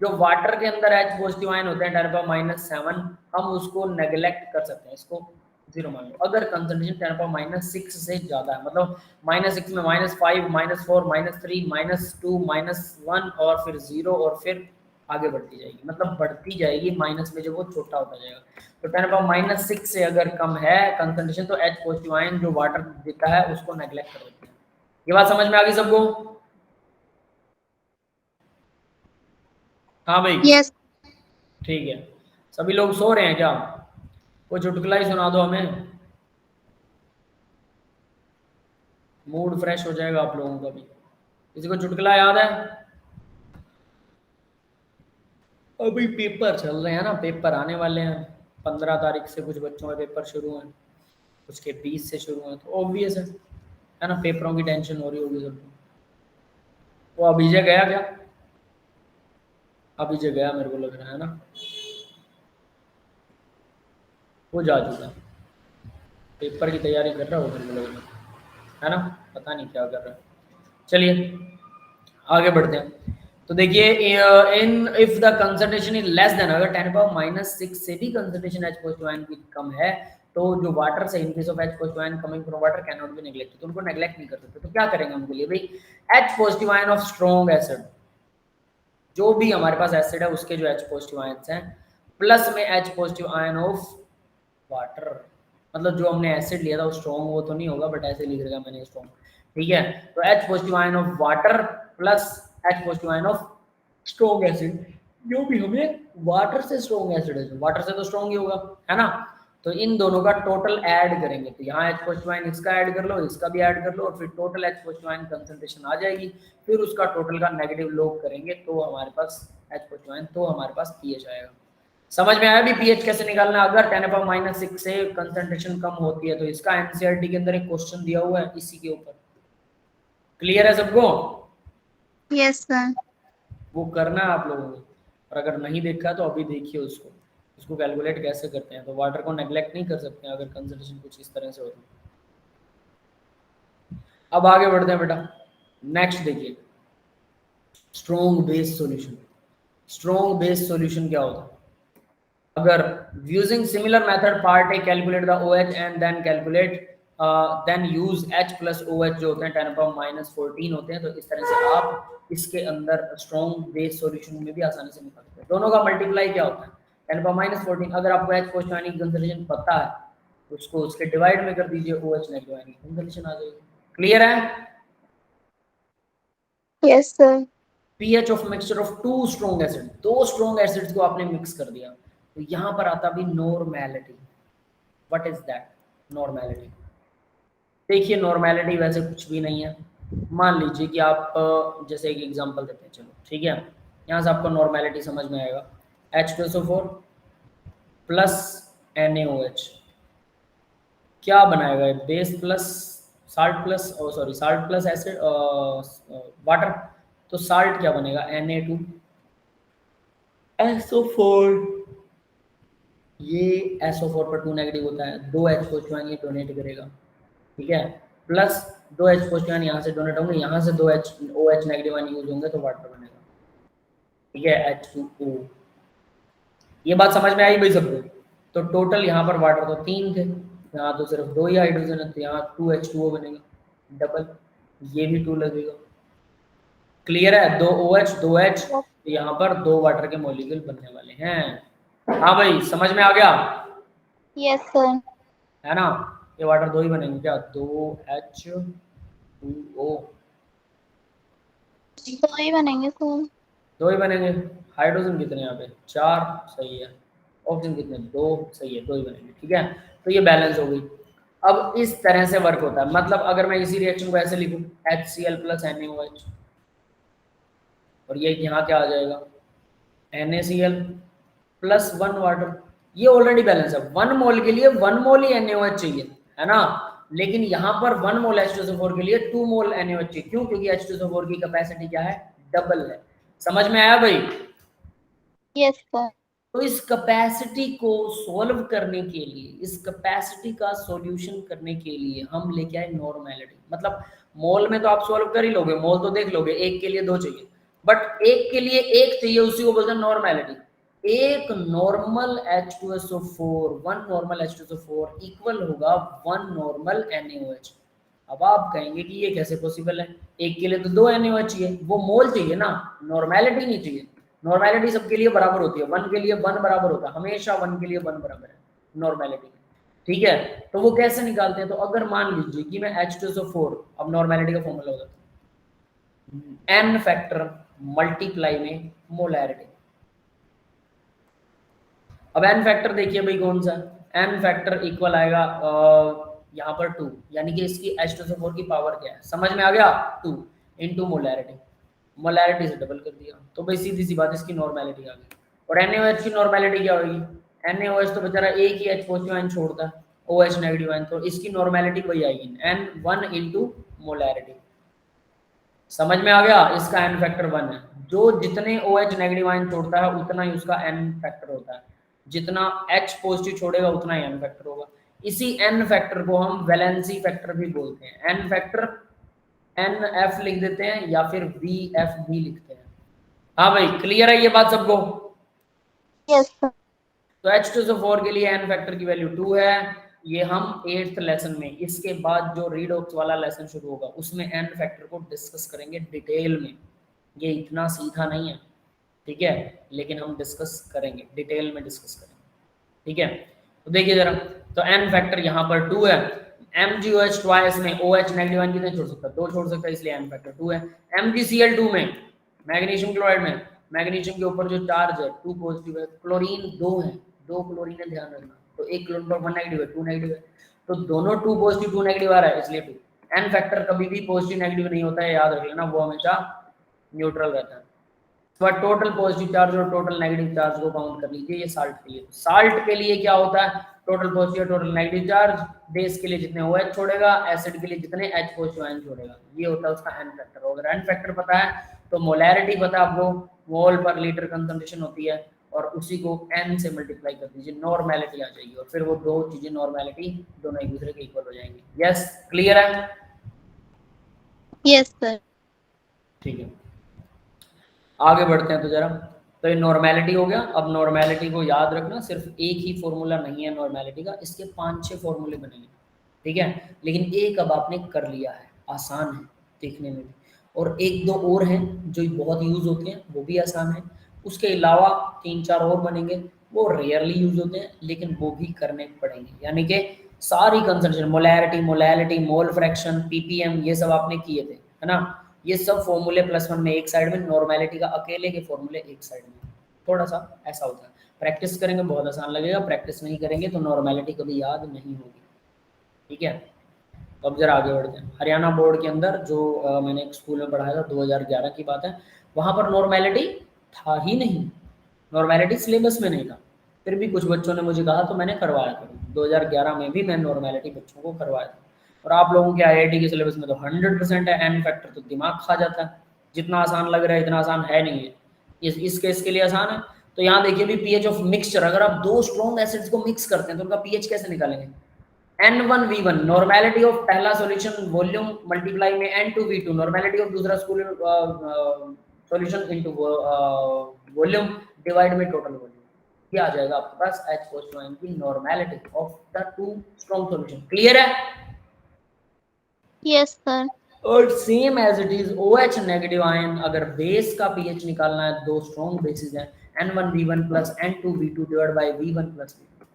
जो वाटर के अंदर H पॉजिटिव आयन होते हैं 10⁻⁷, हम उसको नेग्लेक्ट कर सकते हैं, इसको 0 मान लो। अगर कंसंट्रेशन 10⁻�6 से ज्यादा है, मतलब -6 में -5 -4 -3 -2 -1 और फिर 0 और फिर आगे बढ़ती जाएगी, मतलब बढ़ती जाएगी माइनस में, जब वो छोटा होता जाएगा। तो 10⁻⁻6 से अगर कम है कंसंट्रेशन तो H पॉजिटिव आयन जो वाटर देता है उसको नेग्लेक्ट कर देते हैं। ये बात समझ में आ गई सबको? हाँ भाई, Yes. ठीक है। सभी लोग सो रहे हैं क्या? कोई चुटकुला ही सुना दो हमें, मूड फ्रेश हो जाएगा आप लोगों का भी। किसी को चुटकुला याद है? अभी पेपर चल रहे हैं ना, पेपर आने वाले हैं। 15 तारीख से कुछ बच्चों के पेपर शुरू हैं, कुछ के 20 से शुरू हैं, तो ऑब्वियस है ना, पेपरों की टेंशन हो रही होगी सबको। वो अभिजय गया क्या? अभिजय गया मेरे को लग रहा है ना, वो जा चुका है, पेपर की तैयारी कर रहा हो मेरे को लग रहा है ना, पता नहीं क्या कर रहा है। चलिए आगे बढ़ते हैं। तो देखिए, in if the concentration is less than, अगर 10⁻⁻6 से भी कंसंट्रेशन H पॉजिटिव आयन की कम है, तो जो वाटर से in case of H positive ion coming from water can not be neglected, तो उनको नेग्लेक्ट नहीं कर सकते। तो क्या करेंगे उनके लिए भाई, H positive ion of strong acid, जो भी हमारे पास एसिड है उसके जो H पॉजिटिव आयंस हैं, प्लस में H positive ion of water, मतलब जो हमने एसिड लिया था वो स्ट्रॉन्ग वो तो नहीं होगा, बट ऐसे लिख रखा मैंने स्ट्रॉन्ग, ठीक है। तो H positive ion of water plus H positive ion of strong acid, जो भी हमें वाटर से स्ट्रॉन्ग एसिड है, वाटर से तो स्ट्रॉन्ग ही होगा, है ना। तो इन दोनों का टोटल ऐड करेंगे, तो यहाँ H पॉजिटिव आयन इसका ऐड कर लो, इसका भी ऐड कर लो, और फिर total H positive ion concentration आ जाएगी। फिर उसका टोटल का नेगेटिव लॉग करेंगे तो हमारे पास H पॉजिटिव आयन, तो हमारे पास pH आएगा। समझ में आया भी pH कैसे निकालना? अगर 10⁻⁻6 से कंसंट्रेशन कम होती है तो इसका एनसीईआरटी के अंदर एक क्वेश्चन दिया हुआ है इसी के ऊपर। क्लियर है सबको? Yes, sir. वो करना है आप लोगों को, और अगर नहीं देखा तो अभी देखिए उसको, उसको कैलकुलेट कैसे करते हैं। तो वाटर को नेग्लेक्ट नहीं कर सकते हैं अगर कंसंट्रेशन कुछ इस तरह से होती है। अब आगे बढ़ते हैं बेटा, नेक्स्ट देखिए, strong base solution. Strong base solution क्या होता है? अगर using similar method part A calculate the OH and then calculate then use H plus OH जो होते हैं 10⁻⁻14 होते हैं, तो इस तरह से आप इसके अंदर स्ट्रॉन्ग बेस सॉल्यूशन में भी आसानी से निकाल सकते हैं। दोनों का मल्टीप्लाई क्या होता है? 10⁻⁻14, अगर आपको H पॉजिटिव आयन की कंसंट्रेशन पता है, उसको उसके डिवाइड में कर दीजिए, OH नेगेटिव आयन की कंसंट्रेशन आ जाएगी। क्लियर है? Yes, sir. pH of mixture of two strong acid, दो स्ट्रॉन्ग एसिड्स को आपने मिक्स कर दिया, तो यहां पर आता भी normality. What is that normality? देखिए नॉर्मेलिटी वैसे कुछ भी नहीं है। मान लीजिए कि आप जैसे एक एग्जांपल देते हैं, चलो ठीक है, यहाँ से आपको नॉर्मेलिटी समझ में आएगा। H2SO4 प्लस NaOH क्या बनाएगा? Base plus salt plus, sorry salt plus acid water, तो साल्ट क्या बनेगा? Na2SO4, ये SO4 पर 2 नेगेटिव होता है, 2 H पॉजिटिव आयन ये डोनेट करेगा, ठीक है, प्लस 2 H पॉजिटिव आयन यहाँ से डोनेट होंगे, यहाँ से 2 OH नेगेटिव आयन यूज होंगे तो वाटर बनेगा, ठीक है, H2O। ये बात समझ में आई भाई सबको? तो टोटल यहाँ पर वाटर तो 3 थे, यहाँ तो सिर्फ 2 ही हाइड्रोजन है, तो यहाँ 2H2O बनेगा डबल, ये भी 2 लगेगा। क्लियर है? 2 OH 2 H, तो यहाँ पर 2 वाटर के मॉलिक्यूल बनने वाले हैं। हाँ भाई समझ में आ गया? Yes, sir. है ना, ये वाटर 2 ही बनेंगे क्या? 2H2O, 2 ही बनेंगे सर। 2 ही बनेंगे। हाइड्रोजन कितने यहाँ पे? 4, सही है। ऑक्सीजन कितने? 2, सही है, 2 ही बनेंगे, ठीक है। तो ये बैलेंस हो गई। अब इस तरह से वर्क होता है, मतलब अगर मैं इसी रिएक्शन को ऐसे लिखूं, HCl प्लस NaOH, और ये यहाँ क्या आ जाएगा? NaCl प्लस 1 वाटर, ये ऑलरेडी बैलेंस है। 1 मोल के लिए 1 मोल ही NaOH चाहिए, है ना, लेकिन यहाँ पर 1 मोल H2SO4 के लिए 2 मोल NaOH चाहिए। क्यों? क्योंकि H2SO4 की कैपेसिटी क्या है? डबल है। समझ में आया भाई? Yes, sir. तो इस कैपेसिटी को सॉल्व करने के लिए, इस कैपेसिटी का सॉल्यूशन करने के लिए हम लेके आए नॉर्मेलिटी। मतलब मोल में तो आप सॉल्व कर ही लोगे, मोल तो देख लोगे, एक के लिए 2 चाहिए, बट एक के लिए 1 चाहिए, उसी को बोलते हैं नॉर्मेलिटी। एक normal H2SO4, 1 normal H2SO4 equal होगा 1 नॉर्मल NaOH। अब आप कहेंगे कि ये कैसे पॉसिबल है? एक के लिए तो 2 NaOH चाहिए, वो मोल चाहिए ना, नॉर्मेलिटी नहीं चाहिए। नॉर्मेलिटी सबके लिए बराबर होती है, 1 के लिए 1 बराबर होता है, हमेशा 1 के लिए 1 बराबर है नॉर्मेलिटी। ठीक है, तो वो कैसे निकालते हैं, तो अगर मान लीजिए कि मैं H2SO4, अब नॉर्मेलिटी का फॉर्मूला होता है n फैक्टर मल्टीप्लाई में मोलैरिटी। अब n फैक्टर देखिए भाई कौन सा, n फैक्टर इक्वल आएगा यहाँ पर 2, यानी कि इसकी H2SO4 की पावर क्या है, समझ में आ गया, 2 इंटू मोलैरिटी, मोलैरिटी से डबल कर दिया, तो भाई सीधी सी बात इसकी नॉर्मेलिटी आ गई। और NaOH की नॉर्मेलिटी क्या होगी, NaOH तो बेचारा एक ही H पॉजिटिव आयन छोड़ता है, OH नेगेटिव आयन, तो इसकी नॉर्मेलिटी वही आएगी N1 इंटू मोलैरिटी। समझ में आ गया, इसका n फैक्टर 1 है, जो जितने OH नेगेटिव आयन छोड़ता है उतना ही उसका n फैक्टर होता है, जितना H पॉजिटिव छोड़ेगा उतना ही n फैक्टर होगा। इसी n फैक्टर को हम वैलेंसी फैक्टर भी बोलते हैं, n फैक्टर NF लिख देते हैं या फिर VF भी लिखते हैं। हाँ भाई क्लियर है ये बात सबको? Yes sir. तो H2SO4 के लिए n फैक्टर की वैल्यू 2 है, ये हम 8th लेसन में, इसके बाद जो रीडॉक्स वाला लेसन शुरू होगा उसमें n फैक्टर को डिस्कस करेंगे डिटेल में, ये इतना सीधा नहीं है, ठीक है, लेकिन हम डिस्कस करेंगे, डिटेल में डिस्कस करेंगे, ठीक है। तो देखिए जरा, तो n फैक्टर यहाँ पर 2 है, MgOH ट्वाइस में OH नेगेटिव आयन कितने छोड़ सकता है, 2 छोड़ सकता है, इसलिए n फैक्टर 2 है। MgCl2 में, मैग्नीशियम क्लोराइड में, मैग्नीशियम के ऊपर जो चार्ज है 2 पॉजिटिव है, क्लोरीन 2 है, 2 क्लोरीन है, ध्यान रखना, तो एक क्लोरीन पर 1 नेगेटिव है, 2 नेगेटिव है, तो दोनों 2 पॉजिटिव 2 नेगेटिव आ रहा है, इसलिए 2। n फैक्टर कभी भी पॉजिटिव नेगेटिव नहीं होता है, याद रख लेना, वो हमेशा न्यूट्रल रहता है। तो टोटल पॉजिटिव चार्ज और टोटल नेगेटिव चार्ज को काउंट कर लीजिए, ये साल्ट के लिए, साल्ट के लिए क्या होता है, total positive total negative charge, base के लिए जितने OH छोड़ेगा, एसिड के लिए जितने H पॉजिटिव आयन छोड़ेगा, ये होता है उसका n फैक्टर। अगर n फैक्टर पता है तो मोलैरिटी पता है आपको, मोल पर लीटर कंसंट्रेशन होती है, और उसी को n से मल्टीप्लाई कर दीजिए, नॉर्मेलिटी आ जाएगी, और फिर वो दो चीजें नॉर्मेलिटी दोनों एक दूसरे के इक्वल हो जाएंगी। यस क्लियर है? Yes sir. ठीक है, आगे बढ़ते हैं तो जरा, तो ये नॉर्मेलिटी हो गया। अब नॉर्मेलिटी को याद रखना, सिर्फ एक ही फॉर्मूला नहीं है नॉर्मेलिटी का, इसके 5-6 फॉर्मूले बनेंगे, ठीक है, लेकिन एक अब आपने कर लिया है, आसान है देखने में भी, और एक दो और हैं जो बहुत यूज होते हैं, वो भी आसान है, उसके अलावा 3-4 और बनेंगे, वो रेयरली यूज होते हैं लेकिन वो भी करने पड़ेंगे, यानी कि सारी concentration, molarity, molality, mole fraction, ppm, ये सब आपने किए थे, है ना, ये सब फॉर्मूले +1 में एक साइड में, नॉर्मेलिटी का अकेले के फॉर्मूले एक साइड में, थोड़ा सा ऐसा होता है। प्रैक्टिस करेंगे बहुत आसान लगेगा, प्रैक्टिस नहीं करेंगे तो नॉर्मेलिटी कभी याद नहीं होगी, ठीक है। तो अब जरा आगे बढ़ते हैं। हरियाणा बोर्ड के अंदर जो मैंने एक स्कूल में पढ़ाया था, 2011 की बात है, वहाँ पर नॉर्मेलिटी था ही नहीं, नॉर्मेलिटी सिलेबस में नहीं था, फिर भी कुछ बच्चों ने मुझे कहा तो मैंने करवाया था, 2011 में भी मैं नॉर्मेलिटी बच्चों को करवाया था। और आप लोगों के IIT के सिलेबस में तो 100% है, n फैक्टर तो दिमाग खा जाता है, जितना आसान लग रहा है इतना आसान है नहीं है, इस केस के लिए आसान है। तो यहाँ देखिए भी pH ऑफ मिक्सचर, अगर आप दो स्ट्रॉन्ग एसिड्स को मिक्स करते हैं तो उनका pH कैसे निकालेंगे, N1V1 नॉर्मेलिटी ऑफ पहला सॉल्यूशन वॉल्यूम मल्टीप्लाई में N2V2 नॉर्मेलिटी ऑफ दूसरा सॉल्यूशन इनटू वॉल्यूम डिवाइड में टोटल वॉल्यूम, ये आ जाएगा आपके पास H पॉजिटिव आयन की normality of the two strong solution. Clear है? Yes sir. और same as it is OH negative ion, अगर बेस का pH निकालना है, दो स्ट्रॉन्ग बेसिस हैं, N1V1 plus N2V2 divide by V1 plus V2,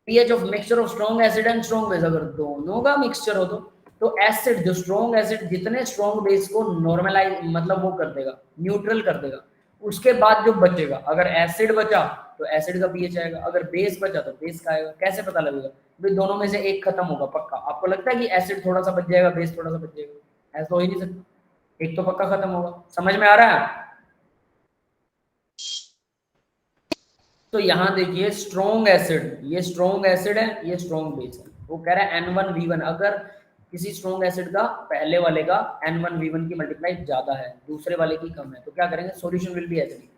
pH of mixture of strong acid and strong base, अगर दोनों का मिक्सचर हो तो एसिड, जो स्ट्रॉन्ग एसिड जितने स्ट्रॉन्ग बेस को नॉर्मलाइज, मतलब वो कर देगा, न्यूट्रल कर देगा, उसके बाद जो बचेगा, अगर एसिड बचा तो एसिड का pH आएगा, अगर बेस बचा तो बेस का आएगा। कैसे पता लगेगा भाई, दोनों में से एक खत्म होगा पक्का। आपको लगता है कि एसिड थोड़ा सा बच जाएगा, बेस थोड़ा सा बच जाएगा? ऐसा हो ही नहीं सकता, एक तो पक्का खत्म होगा। समझ में आ रहा है? तो यहाँ देखिए स्ट्रॉन्ग एसिड, ये स्ट्रॉन्ग एसिड है, ये स्ट्रॉन्ग बेस है, वो कह रहा है N1V1, अगर किसी स्ट्रॉन्ग एसिड का पहले वाले का N1V1 की मल्टीप्लाई ज्यादा है, दूसरे वाले की कम है, तो क्या करेंगे, solution will be acidic.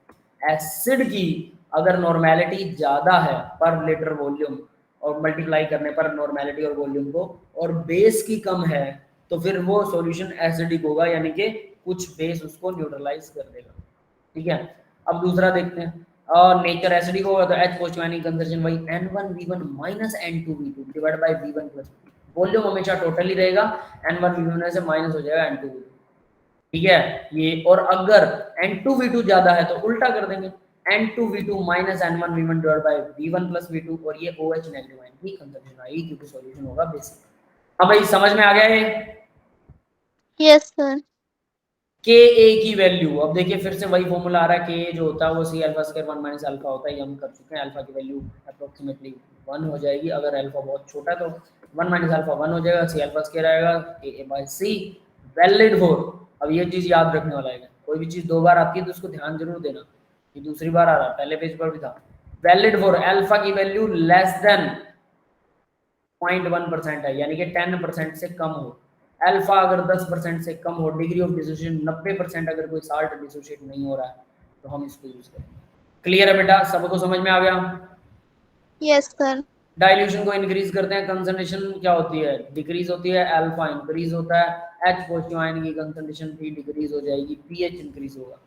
Acid की अगर नॉर्मेलिटी ज्यादा है पर लीटर वॉल्यूम, और मल्टीप्लाई करने पर नॉर्मेलिटी और वॉल्यूम को, और बेस की कम है, तो फिर वो सॉल्यूशन एसिडिक होगा, यानी कि कुछ बेस उसको न्यूट्रलाइज कर देगा, ठीक है। अब दूसरा देखते हैं, और नेचर एसिडिक होगा तो H पॉजिटिव आयन कंजर्वेशन वही N1V1 minus N2V2 divide by V1 plus, volume हमेशा टोटल ही रहेगा, N1V1 से माइनस हो जाएगा N2V2, ठीक है ये। और अगर N2V2 ज्यादा है तो उल्टा कर देंगे, N2V2 minus N1V1 divide by V1 plus V2, और ये OH नेगेटिव आयन की कंजम्पशन आएगी क्योंकि सॉल्यूशन होगा बेसिक। अब भाई समझ में आ गया है? Yes, sir. के ए की वैल्यू, अब देखिए फिर से वही फॉर्मूला आ रहा है, के ए जो होता है वो C alpha square 1 minus alpha होता है, ये हम कर चुके हैं। अल्फा की वैल्यू अप्रोक्सीमेटली 1 हो जाएगी, अगर अल्फा बहुत छोटा है तो 1 माइनस अल्फा 1 हो जाएगा, सी अल्फा स्क्वायर आएगा के ए बाय सी वैलिड फॉर। अब ये चीज याद रखने वाला है, कोई भी चीज दो बार आती है तो उसको ध्यान जरूर देना, ये दूसरी बार आ रहा है, पहले पेज पर भी था। वैलिड फॉर अल्फा की वैल्यू लेस देन 0.1% है, यानी कि 10% से कम हो। अल्फा अगर 10% से कम हो, डिग्री ऑफ डिसोसिएशन 90%, अगर कोई साल्ट डिसोसिएट नहीं हो रहा है तो हम इसको यूज करेंगे। क्लियर है बेटा, सबको समझ में आ गया? Yes, sir. डाइल्यूशन को इंक्रीज करते हैं, कंसंट्रेशन क्या होती है, डिक्रीज होती है, अल्फा इंक्रीज होता है, H पॉजिटिव आयन की कंसंट्रेशन भी डिक्रीज हो जाएगी, पीएच इंक्रीज होगा।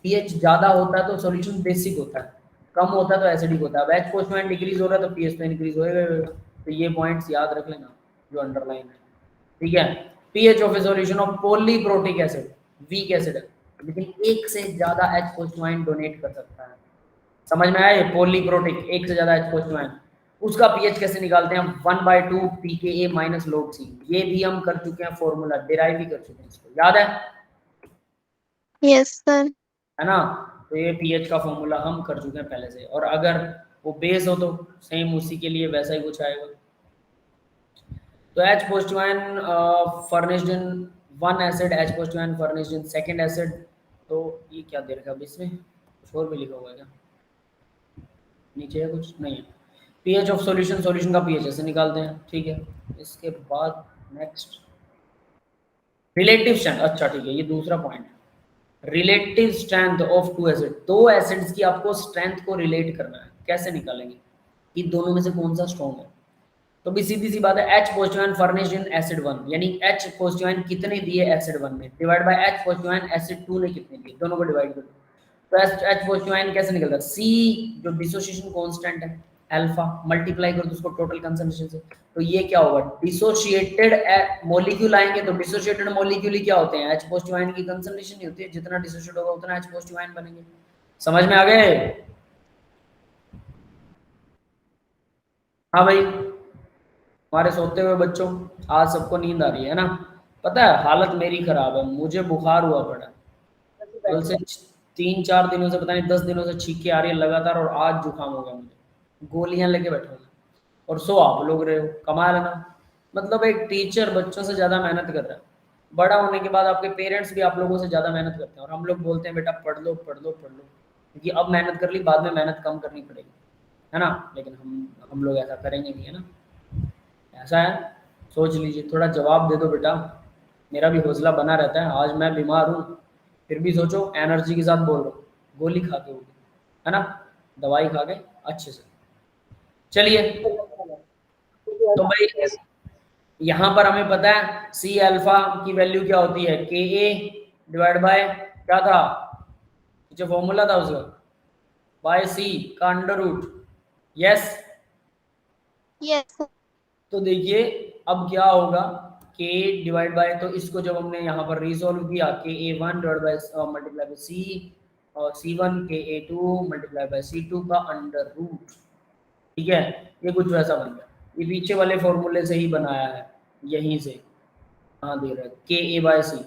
पीएच ज्यादा होता है तो सॉल्यूशन बेसिक होता है, कम होता है तो एसिडिक होता है। अब H पॉजिटिव आयन डिक्रीज हो रहा है तो पीएच तो इंक्रीज होएगा। तो ये पॉइंट्स याद रख लेना जो अंडरलाइन है, ठीक है। PH of A solution of polyprotic acid, week acid है, लेकिन एक से ज्यादा H पॉजिटिव आयन डोनेट कर सकता है। समझ में आया? पॉलीप्रोटिक, एक से ज्यादा H पॉजिटिव आयन, उसका पीएच कैसे निकालते हैं हम? 1/2 pKa माइनस log C, ये भी हम कर चुके हैं, फॉर्मूला डिराइव भी कर चुके हैं, इसको याद है? Yes, sir. है ना? तो ये पीएच का फॉर्मूला हम कर चुके हैं पहले से, और अगर वो बेस हो तो सेम उसी के लिए वैसा ही कुछ आएगा। तो H positive ion furnished in one acid, H positive ion furnished in second acid. तो ये क्या दे रखा है अब इसमें, कुछ और भी लिखा हुआ है क्या नीचे? है कुछ नहीं है। पीएच ऑफ सॉल्यूशन, सॉल्यूशन का पीएच ऐसे निकालते हैं, ठीक है। इसके बाद नेक्स्ट रिलेटिव स्ट्रेंथ, अच्छा ठीक है, ये दूसरा point, relative strength of two acid. दो एसिड्स की आपको स्ट्रेंथ को रिलेट करना है, कैसे निकालेंगे कि दोनों में से कौन सा स्ट्रॉन्ग है? तो भी सीधी सी बात है, H positive ion furnished in acid 1, यानी H पॉजिटिव आयन कितने दिए एसिड 1 में, divide by H positive ion acid 2 ने कितने दिए, दोनों को डिवाइड कर दो। तो H पॉजिटिव आयन कैसे निकलता है? C जो डिसोसिएशन कांस्टेंट है अल्फा, मल्टीप्लाई कर दो उसको टोटल कंसंट्रेशन से, तो ये क्या होगा, डिसोसिएटेड मॉलिक्यूल आएंगे। तो डिसोसिएटेड मॉलिक्यूल ही क्या होते हैं? H पॉजिटिव आयन की कंसंट्रेशन ही होती है, जितना डिसोसिएट होगा उतना H पॉजिटिव आयन बनेंगे। समझ में आ गए? हाँ भाई, हमारे सोते हुए बच्चों, आज सबको नींद आ रही है ना? पता है हालत मेरी खराब है, मुझे बुखार हुआ पड़ा है कल से, 3-4 दिनों से, पता नहीं 10 दिनों से छींके आ रही है लगातार, और आज जुकाम हो गया मुझे, गोलियां लेके बैठा हूं। और सो आप लोग रहे हो, कमाल है ना? मतलब एक टीचर बच्चों से ज्यादा मेहनत कर रहा है, बड़ा होने के बाद आपके पेरेंट्स भी आप लोगों से ज्यादा मेहनत करते हैं, और हम लोग बोलते हैं बेटा पढ़ लो पढ़ लो पढ़ लो, क्योंकि अब मेहनत कर ली, बाद में मेहनत कम करनी पड़ेगी, है ना? लेकिन हम लोग ऐसा करेंगे नहीं, है ना? ऐसा है, सोच लीजिए, थोड़ा जवाब दे दो बेटा, मेरा भी हौसला बना रहता है। आज मैं बीमार हूँ फिर भी सोचो एनर्जी के साथ बोल रहा हूँ, गोली खा के होगी, है ना? दवाई खा के अच्छे से। चलिए, तो भाई यहाँ पर हमें पता है सी अल्फा की वैल्यू क्या होती है, के ए डिवाइड बाय क्या था, जो फॉर्मूला था उसका, बाय सी का under root. Yes, Yes, sir. तो देखिए अब क्या होगा, के डिवाइड बाय, तो इसको जब हमने यहाँ पर रिसोल्व किया, के ए 1 डिवाइड बाय मल्टीप्लाई बाय सी, और सी 1 के ए 2 मल्टीप्लाई बाय सी 2 का अंडर रूट, ठीक है। ये कुछ वैसा बन गया, ये पीछे वाले फॉर्मूले से ही बनाया है, यहीं से, हाँ दे रहा है के ए बाय सी,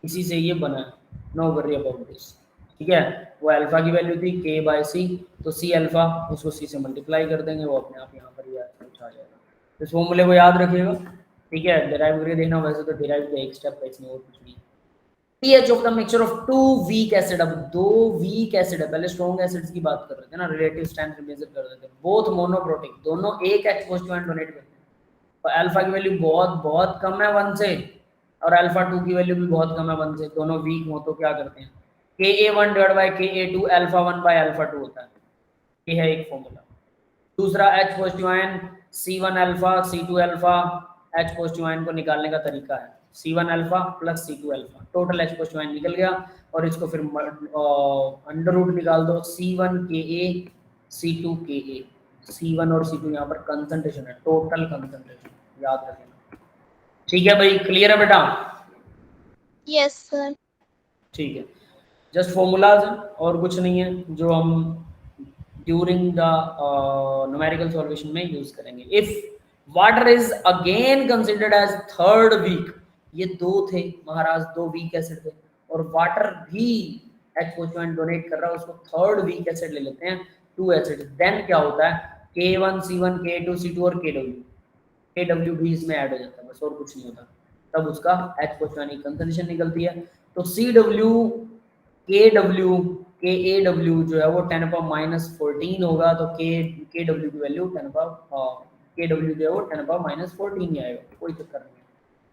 इसी से ये बना है, नो वरी अबाउट दिस, ठीक है। वो अल्फा की वैल्यू थी के बाय सी, तो सी अल्फा, उसको सी से मल्टीप्लाई कर देंगे, वो अपने आप यहाँ पर ही आ जाएगा। तो इस फॉर्मूले को याद रखिएगा, ठीक है। डिराइव करके देखना, वैसे तो डिराइव का एक स्टेप है इसमें, और कुछ नहीं। pH of the mixture of two weak acid, अब दो वीक एसिड है, पहले स्ट्रॉन्ग एसिड्स की बात कर रहे थे ना, रिलेटिव स्ट्रेंथ मेजर कर रहे थे, बोथ मोनोप्रोटिक, दोनों एक H पॉजिटिव आयन डोनेट करते हैं, और अल्फा की वैल्यू बहुत बहुत कम है 1 से, और अल्फा 2 की वैल्यू भी बहुत कम है 1 से, दोनों वीक हो तो क्या करते हैं, Ka1 divide by Ka2 alpha 1 by alpha 2 होता है, ये है एक फॉर्मूला। दूसरा H positive ion C1 alpha C2 alpha, H positive ion को निकालने का तरीका है C1 alpha plus C2 alpha, total H positive ion निकल गया, और इसको फिर अंडर रूट निकाल दो, C1 Ka C2 Ka, C1 और C2 यहाँ पर कंसंट्रेशन है, टोटल कंसंट्रेशन याद रखना, ठीक है भाई? क्लियर है बेटा? Yes, sir. ठीक है, जस्ट फॉर्मूलाज हैं और कुछ नहीं है जो हम ड्यूरिंग द न्यूमेरिकल सॉल्यूशन में यूज करेंगे। If water is again considered as third weak, ये दो थे महाराज, दो वीक एसिड थे, और वाटर भी H डोनेट कर रहा है, उसको थर्ड वीक एसिड ले लेते हैं, टू एसिड, देन क्या होता है K1C1 K2C2 और KW भी इसमें ऐड हो जाता है, बस और कुछ नहीं होता, तब उसका H की कंसंट्रेशन निकलती है। तो CW KW KAW जो है वो 10⁻⁻14 होगा, तो KW की वैल्यू 10 KW जो है वो 10⁻⁻14 ही आएगा, कोई चक्कर नहीं है,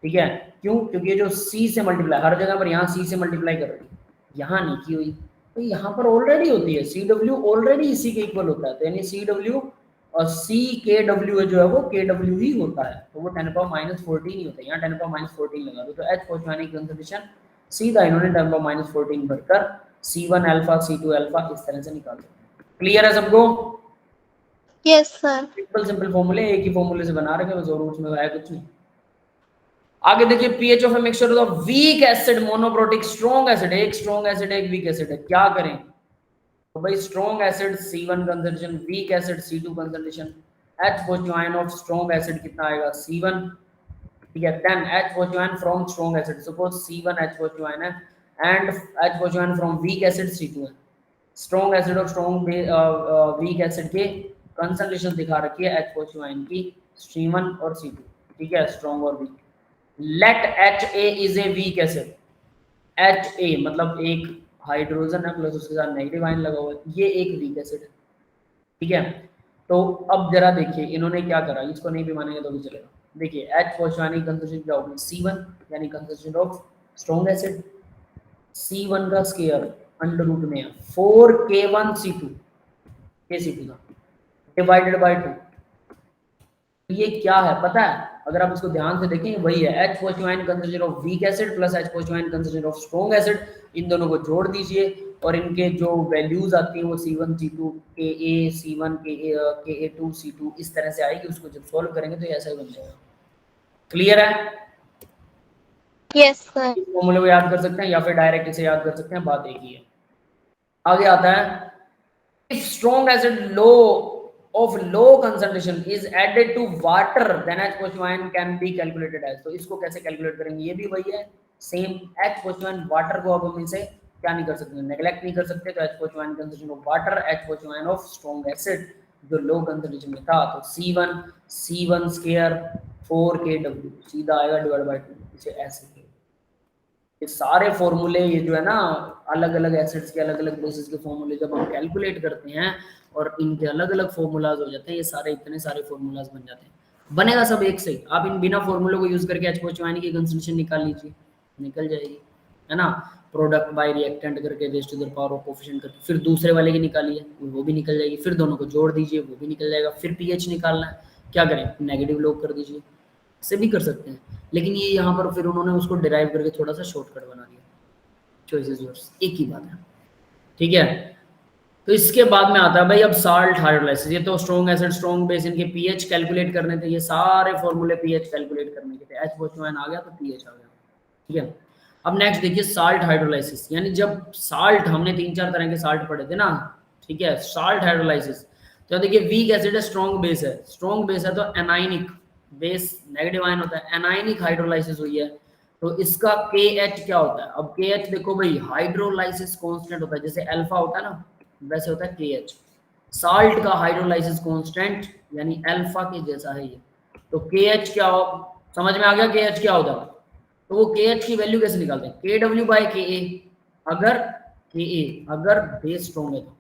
ठीक है। क्यों? क्योंकि ये जो C से मल्टीप्लाई, हर जगह पर यहाँ C से मल्टीप्लाई कर रही है, यहाँ नहीं की हुई, तो यहाँ पर ऑलरेडी होती है, CW ऑलरेडी इसी के इक्वल होता है, तो यानी CW और CKW जो है वो KW ही होता है, तो वो 10⁻⁻14 ही होता है, यहाँ 10⁻⁻14 लगा दो, तो H पहुंचाने की कंसंट्रेशन सीधा इन्होंने 10⁻⁻14 भरकर C1 अल्फा C2 अल्फा इस तरह से निकाल दिया। क्लियर है सबको? Yes, sir. सिंपल सिंपल फॉर्मूले, एक ही फॉर्मूले से बना रखे, बस और उसमें है कुछ नहीं। आगे देखिए, pH of a mixture of weak acid monoprotic strong acid, एक स्ट्रॉन्ग एसिड एक वीक एसिड है, क्या करें? तो भाई strong acid C1 concentration, weak acid C2 concentration, H positive of strong acid कितना आएगा C1, ठीक है, then H positive from strong acid, suppose C1 H positive है and H positive from weak acid C2 है, strong acid और strong weak acid के concentration दिखा रखी है H पॉजिटिव की C1 और C2, ठीक है, स्ट्रॉन्ग और weak. Let HA is a weak acid, HA मतलब एक हाइड्रोजन है प्लस उसके साथ नेगेटिव आयन लगा हुआ है, ये एक वीक एसिड है, ठीक है। तो अब जरा देखिए इन्होंने क्या करा, इसको नहीं भी मानेंगे तो भी चलेगा। देखिए H पहुंचाने की कंसंट्रेशन क्या होगी C1, यानी concentration of strong acid, C1 का स्क्वायर अंडर रूट में है 4K1C2, K2 था डिवाइडेड बाय 2, ये क्या है पता है? अगर आप इसको ध्यान से देखें वही है, H positive concentration of weak acid plus H positive concentration of strong acid, इन दोनों को जोड़ दीजिए और इनके जो वैल्यूज आती हैं वो C1 C2 Ka C1 Ka2 C2 इस तरह से आएगी, उसको जब सॉल्व करेंगे तो ऐसा ही बन जाएगा। क्लियर है? Yes, sir. इस फॉर्मूले को याद कर सकते हैं या फिर डायरेक्ट इसे याद कर सकते हैं, बात एक ही है। आगे आता है, if strong acid of low concentration is added to water then H positive ion can be calculated as, तो इसको कैसे कैलकुलेट करेंगे? ये भी वही है same, H positive ion water को अब हम इसे क्या नहीं कर सकते, नेग्लेक्ट नहीं कर सकते, तो H positive ion concentration of water, H positive ion of strong acid जो लो कंसंट्रेशन में था, तो C1 स्क्वायर 4KW सीधा आएगा डिवाइड बाय 2, इसे ऐसे ये सारे फॉर्मूले, ये जो है ना अलग अलग एसिड्स के अलग अलग बेसिस के फॉर्मूले जब हम कैलकुलेट करते हैं और इनके अलग अलग फॉर्मूलाज हो जाते हैं, ये सारे इतने सारे फॉर्मूलाज बन जाते हैं, बनेगा सब एक से। आप इन बिना फॉर्मूले को यूज करके H पॉजिटिव की कंसंट्रेशन निकाल लीजिए, निकल जाएगी, है ना। प्रोडक्ट बाय रिएक्टेंट करके raise to the power of coefficient करके फिर दूसरे वाले की निकालिए, वो भी निकल जाएगी, फिर दोनों को जोड़ दीजिए, वो भी निकल जाएगा। फिर पीएच निकालना है, क्या करें, नेगेटिव लॉग कर दीजिए, से भी कर सकते हैं, लेकिन ये यहाँ पर फिर उन्होंने उसको डिराइव करके थोड़ा सा शॉर्टकट बना दिया। चॉइस इज योर्स, एक ही बात है, ठीक है। तो इसके बाद में आता है भाई अब साल्ट हाइड्रोलाइसिस, ये तो स्ट्रॉन्ग एसिड स्ट्रॉन्ग बेस, इनके पीएच कैलकुलेट करने थे, ये सारे फॉर्मूले पीएच कैलकुलेट करने के थे, H पॉजिटिव आ गया तो पीएच आ गया, ठीक है। अब नेक्स्ट देखिए साल्ट हाइड्रोलाइसिस, यानी जब साल्ट, हमने 3-4 तरह के साल्ट पढ़े थे ना, ठीक है। साल्ट हाइड्रोलाइसिस तो देखिए वीक एसिड है, स्ट्रॉन्ग बेस है, स्ट्रॉन्ग बेस है तो एनाइनिक बेस नेगेटिव आयन होता है, एनाइनिक हाइड्रोलाइसिस हुई है तो इसका KH क्या होता है? अब KH देखो भाई हाइड्रोलाइसिस कांस्टेंट होता है, जैसे अल्फा होता है ना वैसे होता है KH, साल्ट का हाइड्रोलाइसिस कांस्टेंट यानी अल्फा के जैसा है ये, तो KH क्या हो, समझ में आ गया KH क्या होता है? तो वो KH की वैल्यू कैसे निकालते हैं? KW बाय KA, अगर KA अगर बेस स्ट्रॉन्ग है तो,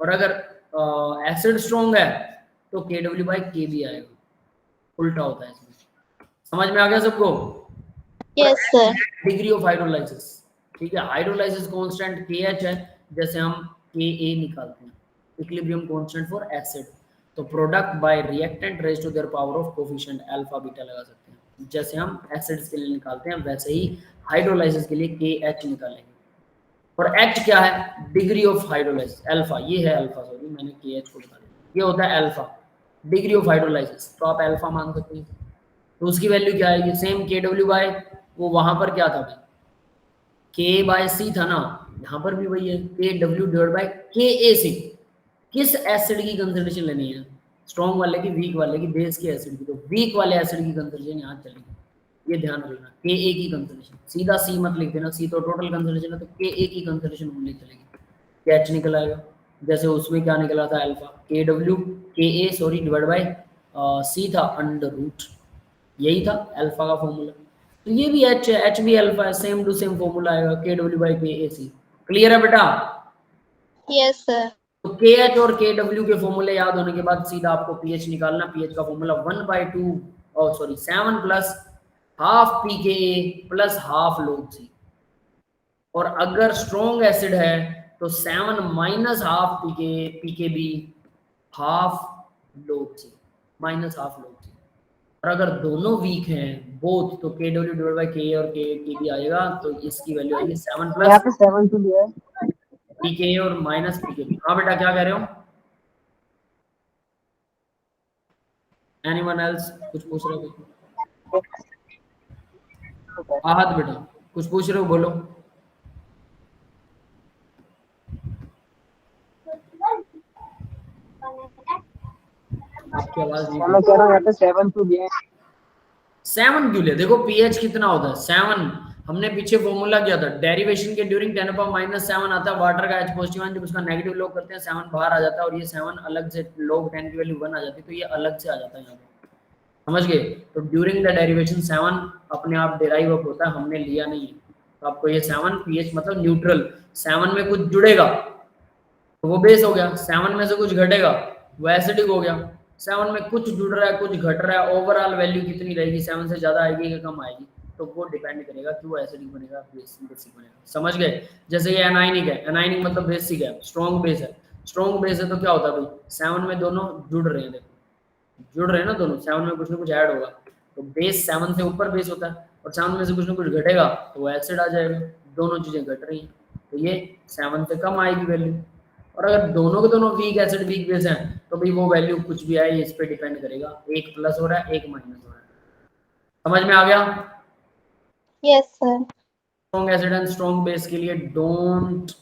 और अगर एसिड स्ट्रॉन्ग है तो KW बाय KB आएगा, उल्टा होता है इसमें। समझ में आ गया सबको? Yes, sir. Degree of hydrolysis, ठीक है, हाइड्रोलाइसिस कांस्टेंट KH है, जैसे हम KA निकालते हैं, इक्विलिब्रियम कांस्टेंट फॉर एसिड, तो product by reactant raise to their power of coefficient alpha beta लगा सकते हैं, जैसे हम एसिड्स के लिए निकालते हैं वैसे ही हाइड्रोलाइसिस के लिए KH निकालेंगे। और H क्या है? डिग्री ऑफ हाइड्रोलाइसिस, अल्फा, ये है अल्फा, सॉरी मैंने KH को बता दिया, ये होता है अल्फा, डिग्री ऑफ हाइड्रोलाइसिस, तो आप अल्फा मान सकते हैं, तो उसकी वैल्यू क्या आएगी? सेम KW बाय, वो वहां पर क्या था भाई K/C था ना, यहाँ पर भी वही है, KW/KAC। किस एसिड की कंसंट्रेशन लेनी है, स्ट्रॉन्ग वाले की, वीक वाले की, बेस के एसिड की? तो वीक वाले एसिड की कंसंट्रेशन यहाँ चलेगी, ये ध्यान रखना। Ka की कंसंट्रेशन, सीधा C मत लिख देना, C तो टोटल कंसंट्रेशन है, तो Ka की कंसंट्रेशन ओनली चलेगी। कैच निकल आएगा, जैसे उसमें क्या निकला था अल्फा, C था √, यही था अल्फा का फॉर्मूला। तो ये भी H है, H भी अल्फा है, सेम टू सेम फॉर्मूला आएगा, KW/KAC। क्लियर है बेटा? Yes, sir. तो KH और KW के फॉर्मूले याद होने के बाद सीधा आपको पीएच निकालना। पीएच का formula 7 plus half pKa plus half log C। और अगर स्ट्रॉन्ग एसिड है तो 7 minus half pKb half log C, minus half log C। और अगर दोनों वीक हैं बोथ, तो KW/Ka और Kb आएगा, तो इसकी वैल्यू आएगी 7 यहाँ प्लस पे 7 टू लिया है। pKa और माइनस pKb। हाँ बेटा क्या कह रहे हो? एनीवन एल्स कुछ पूछ रहे हो? आहत बेटा कुछ पूछ रहे हो, बोलो। आपकी आवाज नहीं। मैं कह रहा हूँ यहाँ पे 7 टू लिया है। 7 क्यों ले? देखो पीएच कितना होता है 7, हमने पीछे फॉर्मूला किया था, डेरिवेशन के ड्यूरिंग 10⁻⁻7 आता है वाटर का H पॉजिटिव आयन, जब उसका नेगेटिव लॉग करते हैं 7 बाहर आ जाता है, और ये 7 अलग से लॉग 10 की वैल्यू 1 आ जाती है, तो ये अलग से आ जाता है यहाँ पे, समझ गए? तो ड्यूरिंग द डेरिवेशन 7 अपने आप डिराइव अप होता है, हमने लिया नहीं है। तो आपको ये 7 पीएच मतलब न्यूट्रल, 7 में कुछ जुड़ेगा तो वो बेस हो गया, 7 में से कुछ घटेगा वो एसिडिक हो गया, 7 में कुछ जुड़ रहा है कुछ घट रहा है, ओवरऑल वैल्यू कितनी रहेगी, 7 से ज्यादा आएगी कि कम आएगी, तो वो डिपेंड करेगा कि वो एसिडिक बनेगा बेसिक बनेगा, समझ गए? जैसे ये एनाइनिक है, एनाइनिक मतलब बेसिक है, स्ट्रॉन्ग बेस है, स्ट्रॉन्ग बेस है तो क्या होता है भाई, 7 में दोनों जुड़ रहे हैं, देखो जुड़ रहे हैं ना दोनों, 7 में कुछ ना कुछ ऐड होगा, तो बेस 7 से ऊपर बेस होता है, और 7 में से कुछ ना कुछ घटेगा तो वो एसिड आ जाएगा, दोनों चीजें घट रही हैं, तो ये 7 से कम आएगी वैल्यू। और अगर दोनों के दोनों वीक एसिड वीक बेस हैं तो भाई वो वैल्यू कुछ भी आए इस पे डिपेंड करेगा, एक प्लस हो रहा है एक माइनस हो रहा है, समझ में आ गया? Yes, sir. Strong acid and strong base के लिए डोंट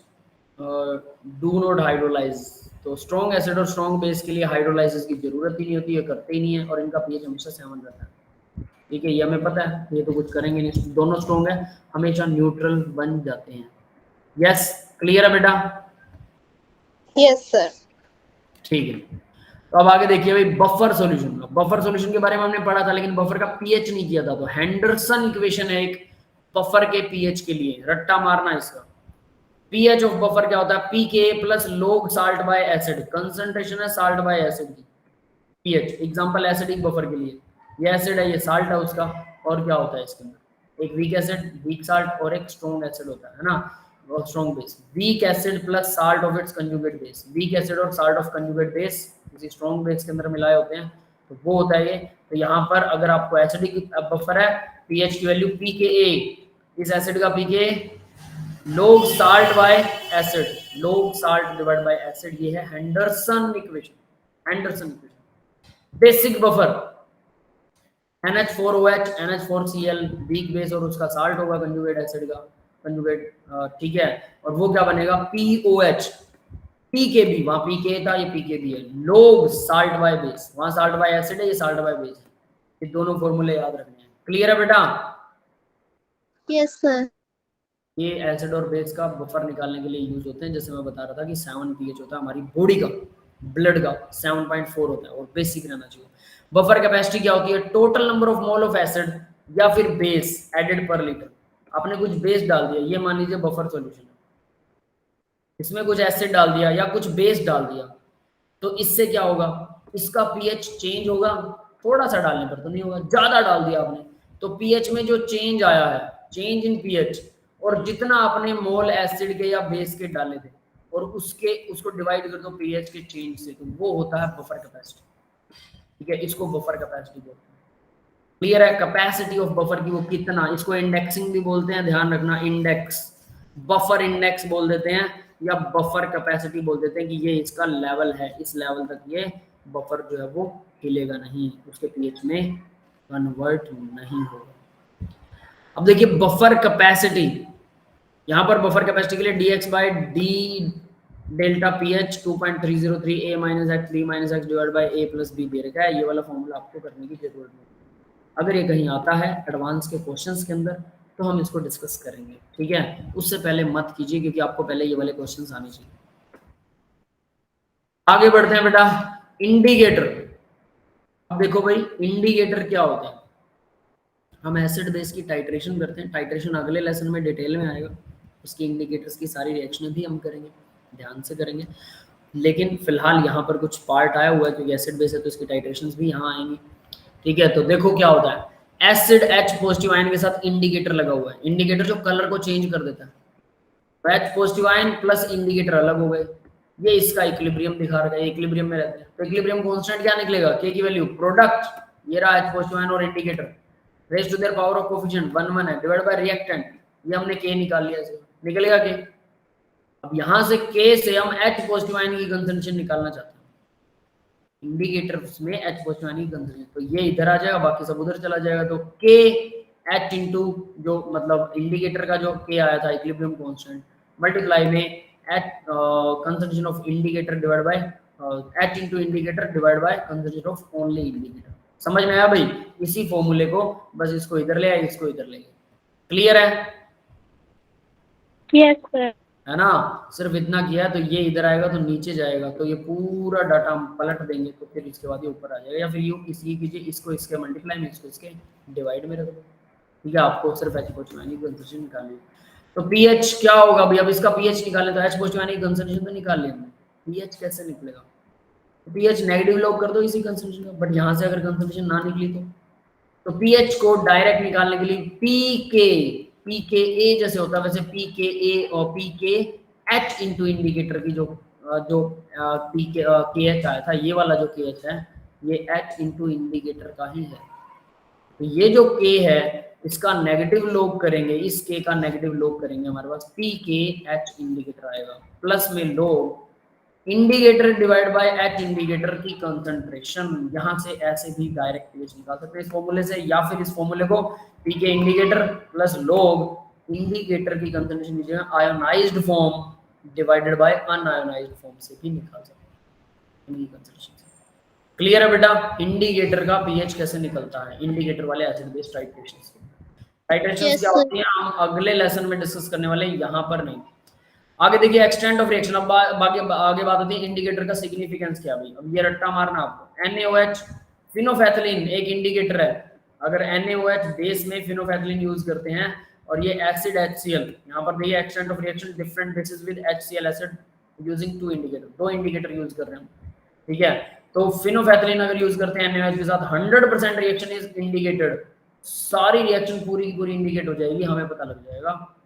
डू नॉट हाइड्रोलाइज, तो स्ट्रॉन्ग एसिड और स्ट्रॉन्ग बेस के लिए हाइड्रोलाइसिस की जरूरत ही नहीं होती है, करते ही नहीं है, और इनका पीएच हमेशा 7 रहता है, ठीक है? ये हमें पता है, ये तो कुछ करेंगे नहीं, दोनों स्ट्रॉन्ग है हमेशा न्यूट्रल बन जाते हैं। यस क्लियर है बेटा? Yes, sir. ठीक है, तो अब आगे देखिए भाई बफर सॉल्यूशन का, बफर सॉल्यूशन के बारे में हमने पढ़ा था लेकिन बफर का पीएच नहीं किया था, तो हेंडरसन इक्वेशन है एक बफर के पीएच के लिए, रट्टा मारना इसका। पीएच ऑफ बफर क्या होता है, पीके प्लस लोग साल्ट बाय एसिड, कंसंट्रेशन है साल्ट बाय एसिड की, पीएच एग्जांपल एसिडिक बफर के लिए, ये एसिड है ये साल्ट है उसका, और क्या होता है इसके अंदर, एक वीक एसिड वीक साल्ट और एक स्ट्रॉन्ग एसिड होता है ना, strong base, week acid plus salt of its conjugate base, weak acid और साल्ट ऑफ कंजुगेट बेस किसी स्ट्रॉन्ग बेस के अंदर मिलाए होते हैं, तो वो होता है ये। तो यहाँ पर अगर आपको एसिडिक बफर है, पीएच की वैल्यू pKa, इस एसिड का pKa log salt by acid, log salt divided by acid, ये है Henderson equation, Henderson equation. Basic buffer NH4OH NH4Cl weak base और उसका साल्ट होगा कंजुगेट एसिड का, कंजुगेट, ठीक है, और वो क्या बनेगा POH, PKB, वहां PK था ये PKB है, log salt by base, वहां salt by acid है ये salt by base है, ये दोनों फॉर्मूले याद रखने हैं। क्लियर है बेटा? Yes, sir. ये एसिड और बेस का बफर निकालने के लिए यूज होते हैं, जैसे मैं बता रहा था कि 7 पीएच होता है हमारी बॉडी का, ब्लड का 7.4 होता है और बेसिक रहना चाहिए। बफर कैपेसिटी क्या होती है, total number of mole of acid या फिर बेस एडेड पर लीटर, आपने कुछ बेस डाल दिया, ये मान लीजिए बफर सॉल्यूशन है, इसमें कुछ एसिड डाल दिया या कुछ बेस डाल दिया, तो इससे क्या होगा, इसका पीएच चेंज होगा, थोड़ा सा डालने पर तो नहीं होगा, ज्यादा डाल दिया आपने तो पीएच में जो चेंज आया है, चेंज इन पीएच, और जितना आपने मोल एसिड के या बेस के डाले थे और उसको डिवाइड कर दो पीएच के चेंज से, तो वो होता है बफर कैपेसिटी, ठीक है? इसको बफर कैपेसिटी बोलते हैं। क्लियर है? कैपेसिटी ऑफ बफर की वो कितना, इसको इंडेक्सिंग भी बोलते हैं, ध्यान रखना, इंडेक्स, बफर इंडेक्स बोल देते हैं या बफर कैपेसिटी बोल देते हैं कि ये इसका लेवल है, इस लेवल तक ये बफर जो है वो हिलेगा नहीं, उसके पीएच में कन्वर्ट नहीं होगा। अब देखिए बफर कैपेसिटी, यहाँ पर बफर कैपेसिटी के लिए dx by d delta pH 2.303 a minus x b minus x divide by a plus b दे रखा है। ये वाला फॉर्मूला आपको करने की जरूरत नहीं। अगर ये कहीं आता है एडवांस के क्वेश्चंस के अंदर तो हम इसको डिस्कस करेंगे, ठीक है। उससे पहले मत कीजिए क्योंकि आपको पहले ये वाले क्वेश्चंस आने चाहिए। आगे बढ़ते हैं बेटा, इंडिकेटर। अब देखो भाई इंडिकेटर क्या होते हैं। हम एसिड बेस की टाइट्रेशन करते हैं, टाइट्रेशन अगले लेसन में डिटेल में आएगा, उसकी इंडिकेटर्स की सारी रिएक्शनें भी हम करेंगे, ध्यान से करेंगे। लेकिन फिलहाल यहाँ पर कुछ पार्ट आया हुआ है क्योंकि एसिड बेस है तो इसकी टाइट्रेशंस भी यहाँ आएंगी, ठीक है। तो देखो क्या होता है, एसिड H पॉजिटिव आयन के साथ इंडिकेटर लगा हुआ है। इंडिकेटर जो कलर को चेंज कर देता है, तो H positive ion plus indicator अलग हो गए। ये इसका इक्विलिब्रियम दिखा रहा है, इक्विलिब्रियम में रहते हैं। तो इक्विलिब्रियम कांस्टेंट क्या निकलेगा, K की वैल्यू, प्रोडक्ट, ये रहा H पॉजिटिव आयन और indicator, raise to their power of coefficient 1 है, डिवाइड बाय रिएक्टेंट, ये हमने K निकाल लिया, इसको निकलेगा K। अब यहां से K से हम H पॉजिटिव आयन की कंसंट्रेशन निकालना चाहते हैं, इंडिकेटर्स में H पॉजिटिव आयन की कंसंट्रेशन, तो ये इधर आ जाएगा, बाकी सब उधर चला जाएगा। तो K H इंटू जो मतलब इंडिकेटर का जो K आया था इक्विलिब्रियम कांस्टेंट, मल्टीप्लाई में H concentration of indicator divide by H into indicator divide by concentration of only indicator. समझ में आया भाई? इसी फॉर्मूले को बस इसको इधर ले आए, इसको इधर ले आए। क्लियर है? Yes sir. है ना? सिर्फ इतना किया तो ये इधर आएगा तो नीचे जाएगा, तो ये पूरा डाटा हम पलट देंगे, तो फिर इसके बाद ये ऊपर आ जाएगा। या फिर यूं इसलिए कीजिए, इसको इसके मल्टीप्लाई में, इसको इसके डिवाइड में रख दो, ठीक है। आपको सिर्फ H पॉजिटिव आयन की कंसंट्रेशन निकालनी है। तो pH क्या होगा भाई? अब इसका pH निकालें तो H पॉजिटिव आयन की कंसंट्रेशन तो निकाल लेंगे, pH कैसे निकलेगा? तो pH नेगेटिव लॉग कर दो इसी कंसंट्रेशन का, बट यहाँ से अगर कंसंट्रेशन ना निकली तो pH को डायरेक्ट निकालने के लिए pKa जैसे होता है वैसे pKa और pKh इंटू इंडिकेटर की जो KH आया था, ये वाला जो KH है ये H इंटू इंडिकेटर का ही है। तो ये जो K है इसका नेगेटिव लॉग करेंगे, इस K का नेगेटिव लॉग करेंगे, हमारे पास pKh इंडिकेटर आएगा, प्लस में log indicator divide by H indicator की कंसंट्रेशन। यहां से ऐसे भी डायरेक्ट pH निकाल सकते हैं इस फॉर्मूले से, या फिर इस फॉर्मूले को pK indicator plus log indicator की कंसंट्रेशन लीजिएगा ionised form divided by unionised form से भी निकाल सकते हैं इनकी कंसंट्रेशन से। क्लियर है बेटा? इंडिकेटर का pH कैसे निकलता है, इंडिकेटर वाले एसिड बेस टाइट्रेशंस के। टाइट्रेशंस क्या होती हैं हम अगले लेसन में डिस्कस करने वाले हैं, यहाँ पर नहीं। आगे देखिए एक्सटेंट ऑफ रिएक्शन। अब आगे बात होती है इंडिकेटर का सिग्निफिकेंस क्या भाई। अब ये रट्टा मारना आपको, NaOH फिनोफैथलीन एक इंडिकेटर है। अगर NaOH बेस में फिनोफैथलीन यूज करते हैं और ये एसिड HCl, यहाँ पर देखिए extent of reaction different basis with HCl acid using 2 indicator, 2 indicator use कर रहे हैं, ठीक है। तो फिनोफैथलीन अगर यूज करते हैं NaOH के साथ 100% रिएक्शन इज इंडिकेटेड, सारी रिएक्शन पूरी की पूरी इंडिकेट हो जाएगी, हमें पता लग जाएगा।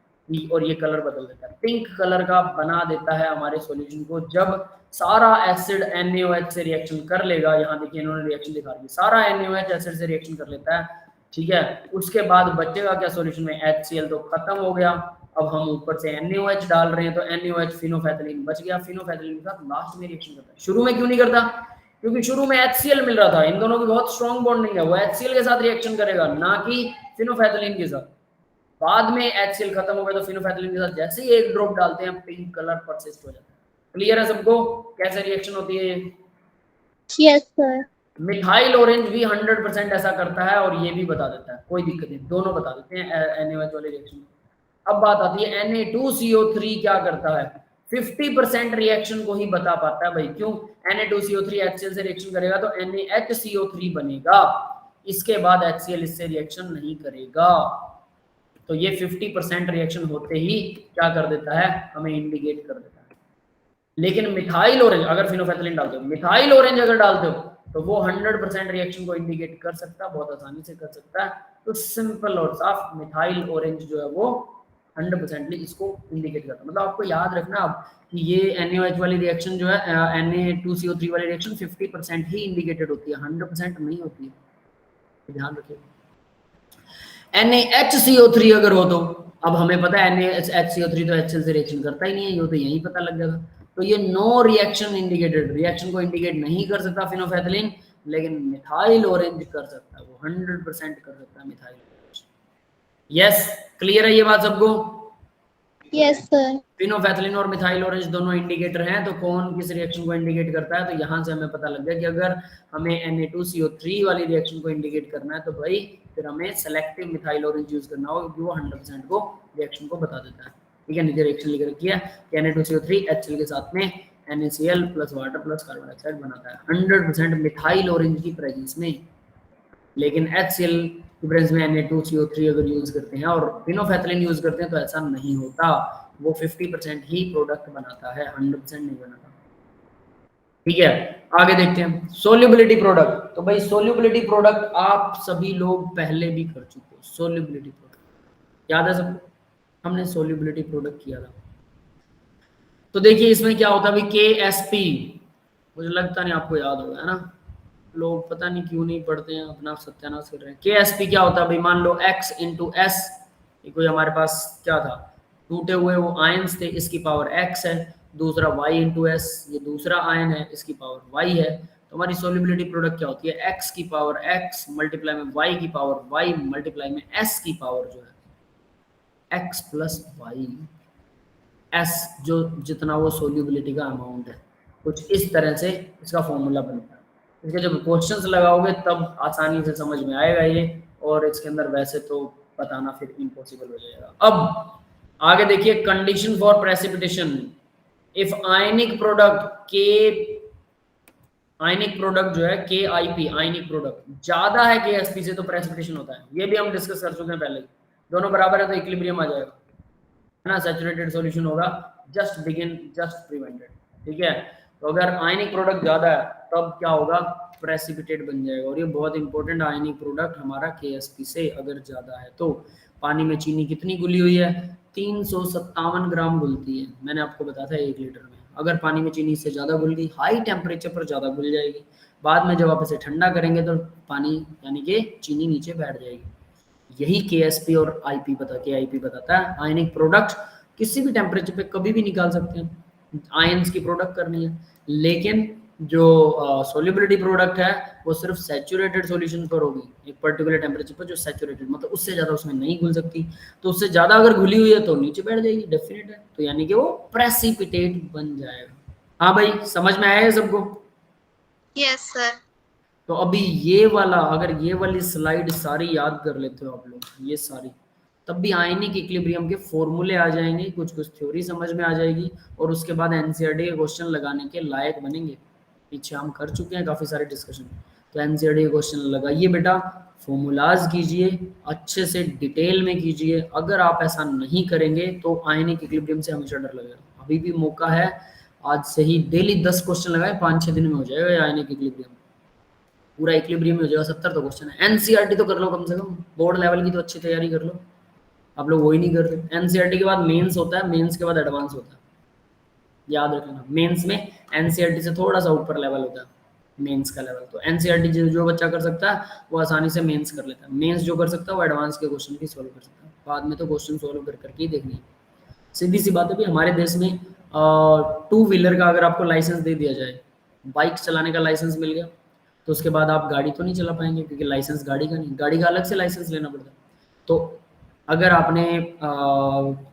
और ये कलर बदल देता है, पिंक कलर का बना देता है हमारे सॉल्यूशन को जब सारा एसिड NaOH से रिएक्शन कर लेगा। यहाँ देखिए इन्होंने रिएक्शन दिखा दी, सारा NaOH एसिड से रिएक्शन कर लेता है, ठीक है। उसके बाद बचेगा क्या सॉल्यूशन में, HCl तो खत्म हो गया। अब हम ऊपर से NaOH डाल रहे हैं तो NaOH फिनोफैथलीन बच गया, फिनोफैथलीन के साथ लास्ट में रिएक्शन करता है। शुरू में क्यों नहीं करता? क्योंकि शुरू में HCl मिल रहा था, इन दोनों की बहुत स्ट्रॉन्ग बॉन्डिंग है, वो HCl के साथ रिएक्शन करेगा ना कि फिनोफैथलीन के साथ। बाद में HCl खत्म हो गया तो फिनोफैथलीन के साथ जैसे ही एक ड्रॉप डालते हैं पिंक कलर परसिस्ट हो जाता है। क्लियर है सबको कैसे रिएक्शन होती है? Yes sir. मिथाइल ऑरेंज भी 100% ऐसा करता है और ये भी बता देता है, कोई दिक्कत नहीं, दोनों बता देते हैं NaOH वाले रिएक्शन। अब बात आती है Na2CO3 क्या करता है, 50% रिएक्शन को ही बता पाता है भाई। क्यों? Na2CO3 HCl से रिएक्शन करेगा तो NaHCO3 बनेगा, इसके बाद HCl इससे रिएक्शन नहीं करेगा। तो ये 50% रिएक्शन होते ही क्या कर देता है, हमें इंडिकेट कर देता है। लेकिन मिथाइल ऑरेंज अगर फिनोफैथलीन डालते हो, मिथाइल ऑरेंज अगर डालते हो तो वो 100% रिएक्शन को इंडिकेट कर सकता है, बहुत आसानी से कर सकता है। तो सिंपल और साफ मिथाइल ऑरेंज जो है वो 100% इसको इंडिकेट करता है। मतलब आपको याद रखना अब कि ये NaOH वाली रिएक्शन जो है Na2CO3 वाली रिएक्शन 50% ही इंडिकेटेड होती है, 100% नहीं होती है, ध्यान रखिए। NaHCO3 अगर हो तो अब हमें पता है NaHCO3 तो HCl से रिएक्शन करता ही नहीं है, ये तो यही पता लग जाएगा। तो ये नो रिएक्शन इंडिकेटेड, रिएक्शन को इंडिकेट नहीं कर सकता फिनोफैथलीन, लेकिन मिथाइल ऑरेंज कर सकता है, वो 100% कर सकता है मिथाइल ऑरेंज। यस, क्लियर है ये बात सबको? Yes, sir. फिनोल्फेथलीन और मिथाइल ऑरेंज दोनों इंडिकेटर हैं, तो कौन किस रिएक्शन को इंडिकेट करता है, तो यहाँ से हमें पता लग गया कि अगर हमें Na2CO3 वाली रिएक्शन को इंडिकेट करना है तो भाई फिर हमें सेलेक्टिव मिथाइल ऑरेंज यूज करना होगा, क्योंकि वो 100% को रिएक्शन को बता देता है। ठीक है, नीचे रिएक्शन लिख रखी है कि Na2CO3 HCl के साथ में NaCl plus water plus carbon dioxide बनाता है 100% मिथाइल ऑरेंज की प्रेजेंस में। लेकिन HCl की प्रेजेंस में Na2CO3 अगर यूज करते हैं और फिनोल्फेथलीन यूज करते हैं तो ऐसा नहीं होता, वो 50% ही प्रोडक्ट बनाता है, 100% नहीं बनाता। ठीक है, आगे देखते हैं सोल्यूबिलिटी प्रोडक्ट। तो भाई सोल्यूबिलिटी प्रोडक्ट आप सभी लोग पहले भी कर चुके हो, सोल्यूबिलिटी प्रोडक्ट याद है सबको, हमने सोल्यूबिलिटी प्रोडक्ट किया था। तो देखिए इसमें क्या होता है भाई, KSP, मुझे लगता नहीं आपको याद होगा, है ना, लोग पता नहीं क्यों नहीं पढ़ते हैं, अपना सत्यानाश कर रहे हैं। KSP क्या होता है भाई, मान लो X × S, ये कोई हमारे पास क्या था, टूटे हुए वो आयंस थे, इसकी पावर X है, दूसरा Y × S, ये दूसरा आयन है, इसकी पावर Y है। तो हमारी सोल्यूबिलिटी प्रोडक्ट क्या होती है, X की पावर X मल्टीप्लाई में Y की पावर Y मल्टीप्लाई में S की पावर जो है X + Y, S जो जितना वो सोल्यूबिलिटी का अमाउंट है, कुछ इस तरह से इसका फॉर्मूला बनता है। इसके जब क्वेश्चंस लगाओगे तब आसानी से समझ में आएगा ये, और इसके अंदर वैसे तो बताना फिर इम्पॉसिबल हो जाएगा। अब आगे देखिए condition for precipitation, if ionic product जो है KIP आयनिक प्रोडक्ट ज्यादा है KSP से तो प्रेसिपिटेशन होता है। ये भी हम डिस्कस कर चुके हैं पहले, दोनों बराबर है तो इक्विलिब्रियम आ जाएगा, है ना, सैचुरेटेड सॉल्यूशन होगा, जस्ट बिगिन जस्ट प्रिवेंटेड। ठीक है, तो अगर आयनिक प्रोडक्ट ज्यादा है तब क्या होगा, प्रेसिपिटेट बन जाएगा। और ये बहुत इंपॉर्टेंट, आयनिक प्रोडक्ट हमारा KSP से अगर ज्यादा है तो। पानी में चीनी कितनी घुली हुई है, 357 ग्राम घुलती है, मैंने आपको बताया था 1 लीटर में। अगर पानी में चीनी इससे ज्यादा घुल गई, हाई टेम्परेचर पर ज्यादा घुल जाएगी, बाद में जब आप इसे ठंडा करेंगे तो पानी यानी कि चीनी नीचे बैठ जाएगी। यही KSP और KIP बताता है। आयनिक प्रोडक्ट किसी भी टेम्परेचर पे कभी भी निकाल सकते हैं, आयंस की प्रोडक्ट करनी है, लेकिन जो सोल्यूबिलिटी प्रोडक्ट है वो सिर्फ सैचुरेटेड सॉल्यूशन पर होगी, एक पर्टिकुलर टेम्परेचर पर जो सैचुरेटेड, मतलब उससे ज्यादा उसमें नहीं घुल सकती। तो उससे ज्यादा अगर घुली हुई है तो नीचे बैठ जाएगी, डेफिनेट है, तो यानी कि वो प्रेसिपिटेट बन जाएगा। हाँ भाई, समझ में आया है सबको? Yes, sir. तो अभी ये वाला, अगर ये वाली स्लाइड सारी याद कर लेते हो आप लोग, ये सारी, तब भी आयनिक इक्विलिब्रियम के फॉर्मूले आ जाएंगे, कुछ कुछ थ्योरी समझ में आ जाएगी, और उसके बाद एनसीईआरटी के क्वेश्चन लगाने के लायक बनेंगे। पीछे हम कर चुके हैं काफ़ी सारे डिस्कशन, तो एनसीईआरटी के क्वेश्चन लगाइए बेटा, फॉर्मूलाज कीजिए, अच्छे से डिटेल में कीजिए। अगर आप ऐसा नहीं करेंगे तो आयनिक इक्विलिब्रियम से हमेशा डर लगेगा। अभी भी मौका है, आज से ही डेली 10 क्वेश्चन लगाए, 5-6 दिन में हो जाएगा आयनिक इक्विलिब्रियम, पूरा इक्विलिब्रियम में हो जाएगा। 70 तो क्वेश्चन है। एनसीईआरटी तो कर लो कम से कम, बोर्ड लेवल की तो अच्छी तैयारी कर लो, आप लोग वही नहीं करते। एनसीईआरटी के बाद मेंस होता है, मेंस के बाद एडवांस होता है, याद रखना। मेंस में एनसीईआरटी से थोड़ा सा ऊपर लेवल होता है मेंस का लेवल। तो एनसीईआरटी जो बच्चा कर सकता है वो आसानी से मेंस कर लेता है, मेंस जो कर सकता है वो एडवांस के क्वेश्चन भी सॉल्व कर सकता है। बाद में तो क्वेश्चन सॉल्व कर करके ही देखनी है, सीधी सी बात है भी। हमारे देश में 2 व्हीलर का अगर आपको लाइसेंस दे दिया जाए, बाइक चलाने का लाइसेंस मिल गया, तो उसके बाद आप गाड़ी तो नहीं चला पाएंगे, क्योंकि लाइसेंस गाड़ी का नहीं, गाड़ी का अलग से लाइसेंस लेना पड़ता है। तो अगर आपने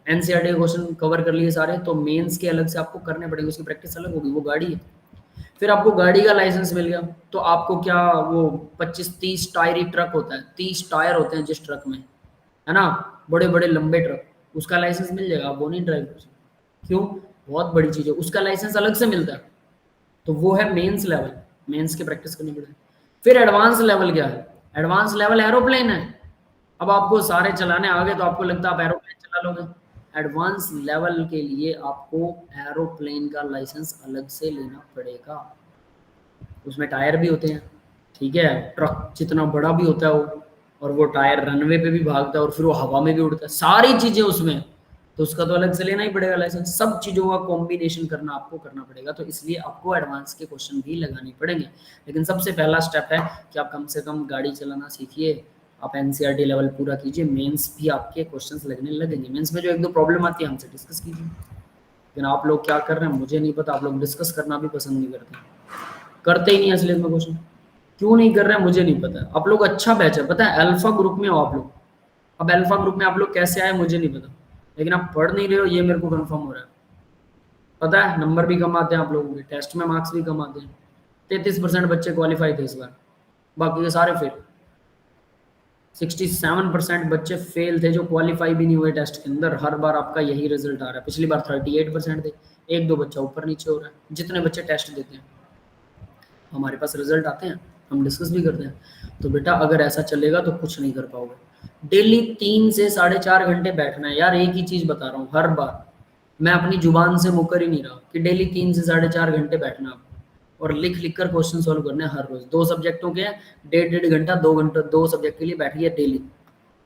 एनसीईआरटी क्वेश्चन कवर कर लिए सारे, तो मेंस के अलग से आपको करने पड़ेंगे, उसकी प्रैक्टिस अलग होगी, वो गाड़ी है। फिर आपको गाड़ी का लाइसेंस मिल गया, तो आपको क्या वो 25-30 टायरी ट्रक होता है, 30 टायर होते हैं जिस ट्रक में, है ना, बड़े बड़े लंबे ट्रक, उसका लाइसेंस मिल जाएगा, आप वो नहीं ड्राइव कर सकते। क्यों? बहुत बड़ी चीज़ है, उसका लाइसेंस अलग से मिलता है। तो वो है मेंस लेवल, मेंस की प्रैक्टिस करनी पड़ेगी। फिर एडवांस लेवल क्या है? एडवांस लेवल एरोप्लेन है। अब आपको सारे चलाने आ गए तो आपको लगता है आप एरोप्लेन चला लोगे। एडवांस लेवल के लिए आपको एरोप्लेन का लाइसेंस अलग से लेना पड़ेगा, उसमें टायर भी होते हैं, ठीक है, ट्रक जितना बड़ा भी होता है वो, और वो टायर रनवे पे भी भागता है और फिर वो हवा में भी उड़ता है, सारी चीजें उसमें, तो उसका तो अलग से लेना ही पड़ेगा लाइसेंस। सब चीजों का कॉम्बिनेशन करना आपको करना पड़ेगा, तो इसलिए आपको एडवांस के क्वेश्चन भी लगाने पड़ेंगे। लेकिन सबसे पहला स्टेप है कि आप कम से कम गाड़ी चलाना सीखिए, आप एनसीईआरटी लेवल पूरा कीजिए, मेंस भी आपके क्वेश्चंस लगने लगेंगे। मेंस में जो 1-2 प्रॉब्लम आती है हमसे डिस्कस कीजिए। लेकिन आप लोग क्या कर रहे हैं मुझे नहीं पता, आप लोग डिस्कस करना भी पसंद नहीं करते ही नहीं असलियत में क्वेश्चन। क्यों नहीं कर रहे हैं मुझे नहीं पता। आप लोग अच्छा बैच है, पता है, अल्फा ग्रुप में हो आप लोग। अब अल्फा ग्रुप में आप लोग कैसे आए मुझे नहीं पता, लेकिन आप पढ़ नहीं रहे हो, ये मेरे को कंफर्म हो रहा है। पता है नंबर भी कम आते हैं आप लोगों के, टेस्ट में मार्क्स भी कम आते हैं। 33% बच्चे क्वालिफाई थे इस बार, बाकी के सारे फेल। 67% बच्चे फेल थे जो क्वालिफाई भी नहीं हुए टेस्ट के अंदर। हर बार आपका यही रिजल्ट आ रहा है। पिछली बार 38% थे, एक दो बच्चा ऊपर नीचे हो रहा है। जितने बच्चे टेस्ट देते हैं हमारे पास रिजल्ट आते हैं, हम डिस्कस भी करते हैं। तो बेटा अगर ऐसा चलेगा तो कुछ नहीं कर पाओगे। डेली 3 से 4.5 घंटे बैठना है यार। एक ही चीज बता रहा हूँ हर बार, मैं अपनी जुबान से मुकर ही नहीं रहा कि डेली 3 से 4.5 घंटे बैठना आपको, और लिख लिख कर क्वेश्चन सॉल्व करने हर रोज। 2 सब्जेक्टों के 1.5 घंटा, 2 घंटा 2 सब्जेक्ट के लिए बैठिए डेली।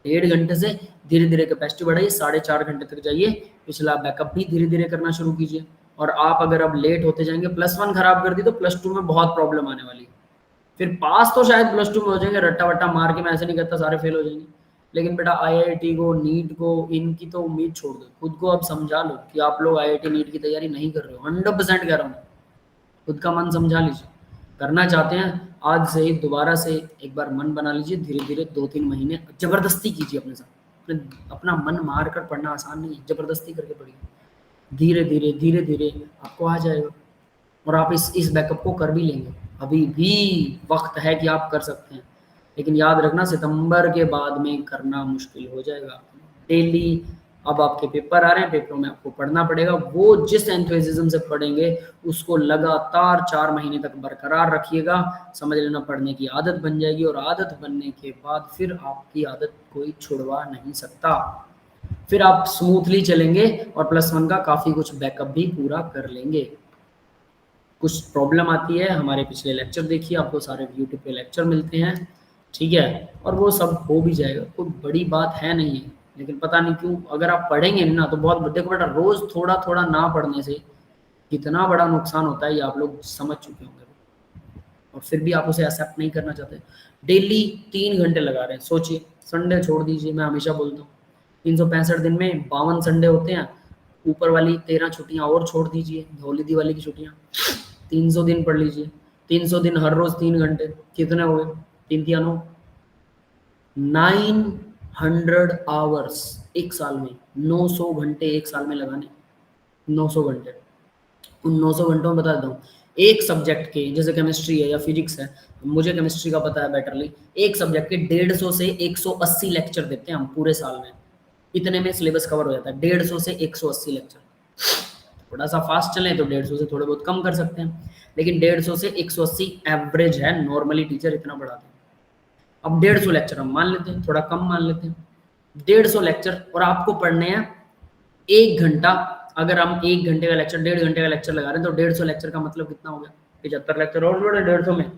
1.5 घंटे से धीरे धीरे कैपेसिटी बढ़ाइए, 4.5 घंटे तक जाइए। पिछला बैकअप भी धीरे धीरे करना शुरू कीजिए। और आप अगर अब लेट होते जाएंगे, +1 खराब कर दी तो +2 में बहुत प्रॉब्लम आने वाली है। फिर पास तो शायद +2 में हो जाएंगे, रट्टा वट्टा मार के। मैं ऐसे नहीं कहता सारे फेल हो जाएंगे, लेकिन बेटा IIT को, नीट को, इनकी तो उम्मीद छोड़ दो। खुद को अब समझा लो कि आप लोग IIT नीट की तैयारी नहीं कर रहे हो। 100% कह रहा हूँ, खुद का मन समझा लीजिए। करना चाहते हैं आज से ही दोबारा से एक बार मन बना लीजिए। धीरे धीरे 2-3 महीने जबरदस्ती कीजिए अपने साथ। अपना मन मार कर पढ़ना आसान नहीं है, जबरदस्ती करके पढ़िए। धीरे धीरे धीरे धीरे आपको आ जाएगा, और आप इस बैकअप को कर भी लेंगे। अभी भी वक्त है कि आप कर सकते हैं, लेकिन याद रखना सितंबर के बाद में करना मुश्किल हो जाएगा। डेली अब आपके पेपर आ रहे हैं, पेपरों में आपको पढ़ना पड़ेगा। वो जिस एंथुसिज्म से पढ़ेंगे उसको लगातार 4 महीने तक बरकरार रखिएगा। समझ लेना पढ़ने की आदत बन जाएगी, और आदत बनने के बाद फिर आपकी आदत कोई छुड़वा नहीं सकता। फिर आप स्मूथली चलेंगे और +1 का काफ़ी कुछ बैकअप भी पूरा कर लेंगे। कुछ प्रॉब्लम आती है, हमारे पिछले लेक्चर देखिए, आपको सारे यूट्यूब पे लेक्चर मिलते हैं, ठीक है, और वो सब हो भी जाएगा। कोई बड़ी बात है नहीं है, लेकिन पता नहीं क्यों अगर आप पढ़ेंगे ना तो बहुत। देखो बेटा, रोज थोड़ा थोड़ा ना पढ़ने से कितना बड़ा नुकसान होता है ये आप लोग समझ चुके होंगे, और फिर भी आप उसे एक्सेप्ट नहीं करना चाहते। डेली 3 घंटे लगा रहे हैं, सोचिए। संडे छोड़ दीजिए, मैं हमेशा बोलता हूँ 365 दिन में 52 संडे होते हैं। ऊपर वाली 13 छुट्टियां और छोड़ दीजिए, होली दिवाली की छुट्टियां। 300 दिन पढ़ लीजिए। 300 दिन हर रोज 3 घंटे, कितने हो गए? 3 9 900 आवर्स एक साल में। 900 घंटे एक साल में लगाने, 900 घंटे। उन 900 घंटों में बता देता हूँ, एक सब्जेक्ट के, जैसे केमिस्ट्री है या फिजिक्स है, मुझे केमिस्ट्री का पता है बेटरली, एक सब्जेक्ट के 150 से 180 लेक्चर देते हैं हम पूरे साल में। इतने में सिलेबस कवर हो जाता है। 150 से 180 लेक्चर। थोड़ा सा फास्ट चलें तो 150 से थोड़े बहुत कम कर सकते हैं, लेकिन 150 से 180 एवरेज है। नॉर्मली टीचर इतना पढ़ाते हैं। अब 150 लेक्चर हम मान लेते हैं, थोड़ा कम मान लेते हैं। 150 लेक्चर, और आपको पढ़ने हैं 1 घंटा। अगर हम 1 घंटे का लेक्चर, 1.5 घंटे का लेक्चर लगा रहे हैं, तो 150 लेक्चर का मतलब कितना हो गया? 75 लेक्चर और जोड़े 150 में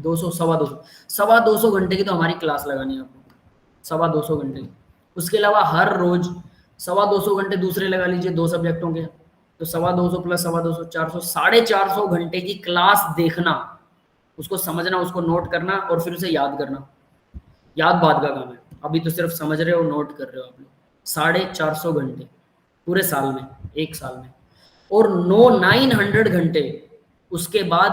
200, 250 घंटे की तो हमारी क्लास लगानी है आपको, 250 घंटे की। उसके अलावा हर रोज 250 घंटे दूसरे लगा लीजिए, 2 सब्जेक्टों के, तो 250 + 250 400, 450 घंटे की क्लास देखना, उसको समझना, उसको नोट करना, और फिर उसे याद करना। याद बाद का काम है, अभी तो सिर्फ समझ रहे हो, नोट कर रहे हो आप लोग। 450 घंटे पूरे साल में, एक साल में, और 900 घंटे उसके बाद।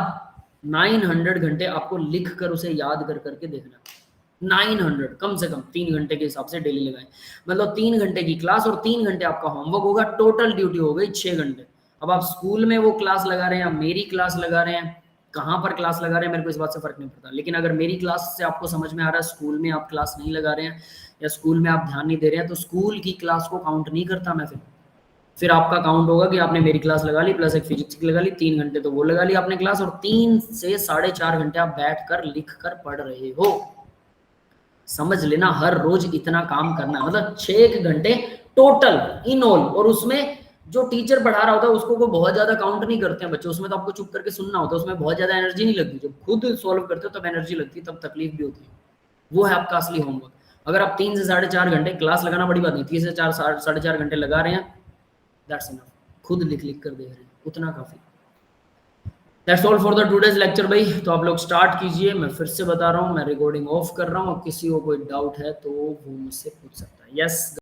900 घंटे आपको लिख कर उसे याद कर करके देखना। 900 कम से कम 3 घंटे के हिसाब से डेली लगाएं। मतलब 3 घंटे की क्लास और 3 घंटे आपका होमवर्क होगा। टोटल ड्यूटी हो गई 6 घंटे। अब आप स्कूल में वो क्लास लगा रहे हैं या मेरी क्लास लगा रहे हैं, कहाँ पर क्लास लगा रहे हैं, मेरे को इस बात से फर्क नहीं पड़ता। लेकिन अगर मेरी क्लास से आपको समझ में आ रहा है, स्कूल में आप क्लास नहीं लगा रहे हैं या स्कूल में आप ध्यान नहीं दे रहे हैं, तो स्कूल की क्लास को काउंट नहीं करता मैं। फिर आपका काउंट होगा कि आपने मेरी क्लास लगा ली प्लस एक फिजिक्स की लगा ली, 3 घंटे तो वो लगा ली आपने क्लास, और 3 से 4.5 घंटे आप बैठ कर लिख कर पढ़ रहे हो। समझ लेना, हर रोज इतना काम करना है, मतलब 6 घंटे टोटल इन ऑल। और उसमें जो टीचर पढ़ा रहा होता है उसको बहुत ज्यादा काउंट नहीं करते हैं बच्चे, उसमें तो आपको चुप करके सुनना होता है, उसमें बहुत ज्यादा एनर्जी नहीं लगती। जब खुद सॉल्व करते हो तब एनर्जी लगती है, तब तकलीफ भी होती है। वो है आपका असली होमवर्क। अगर आप 3 से 4.5 घंटे क्लास लगाना बड़ी बात नहीं, 3 से 4.5 घंटे लगा रहे हैं, दैट्स इनफ। खुद लिख लिख कर देख रहे हैं, उतना काफी। That's all for the today's lecture भाई। तो आप लोग स्टार्ट कीजिए। मैं फिर से बता रहा हूँ, मैं रिकॉर्डिंग ऑफ कर रहा हूँ, किसी को कोई डाउट है तो वो मुझसे पूछ सकता है। यस।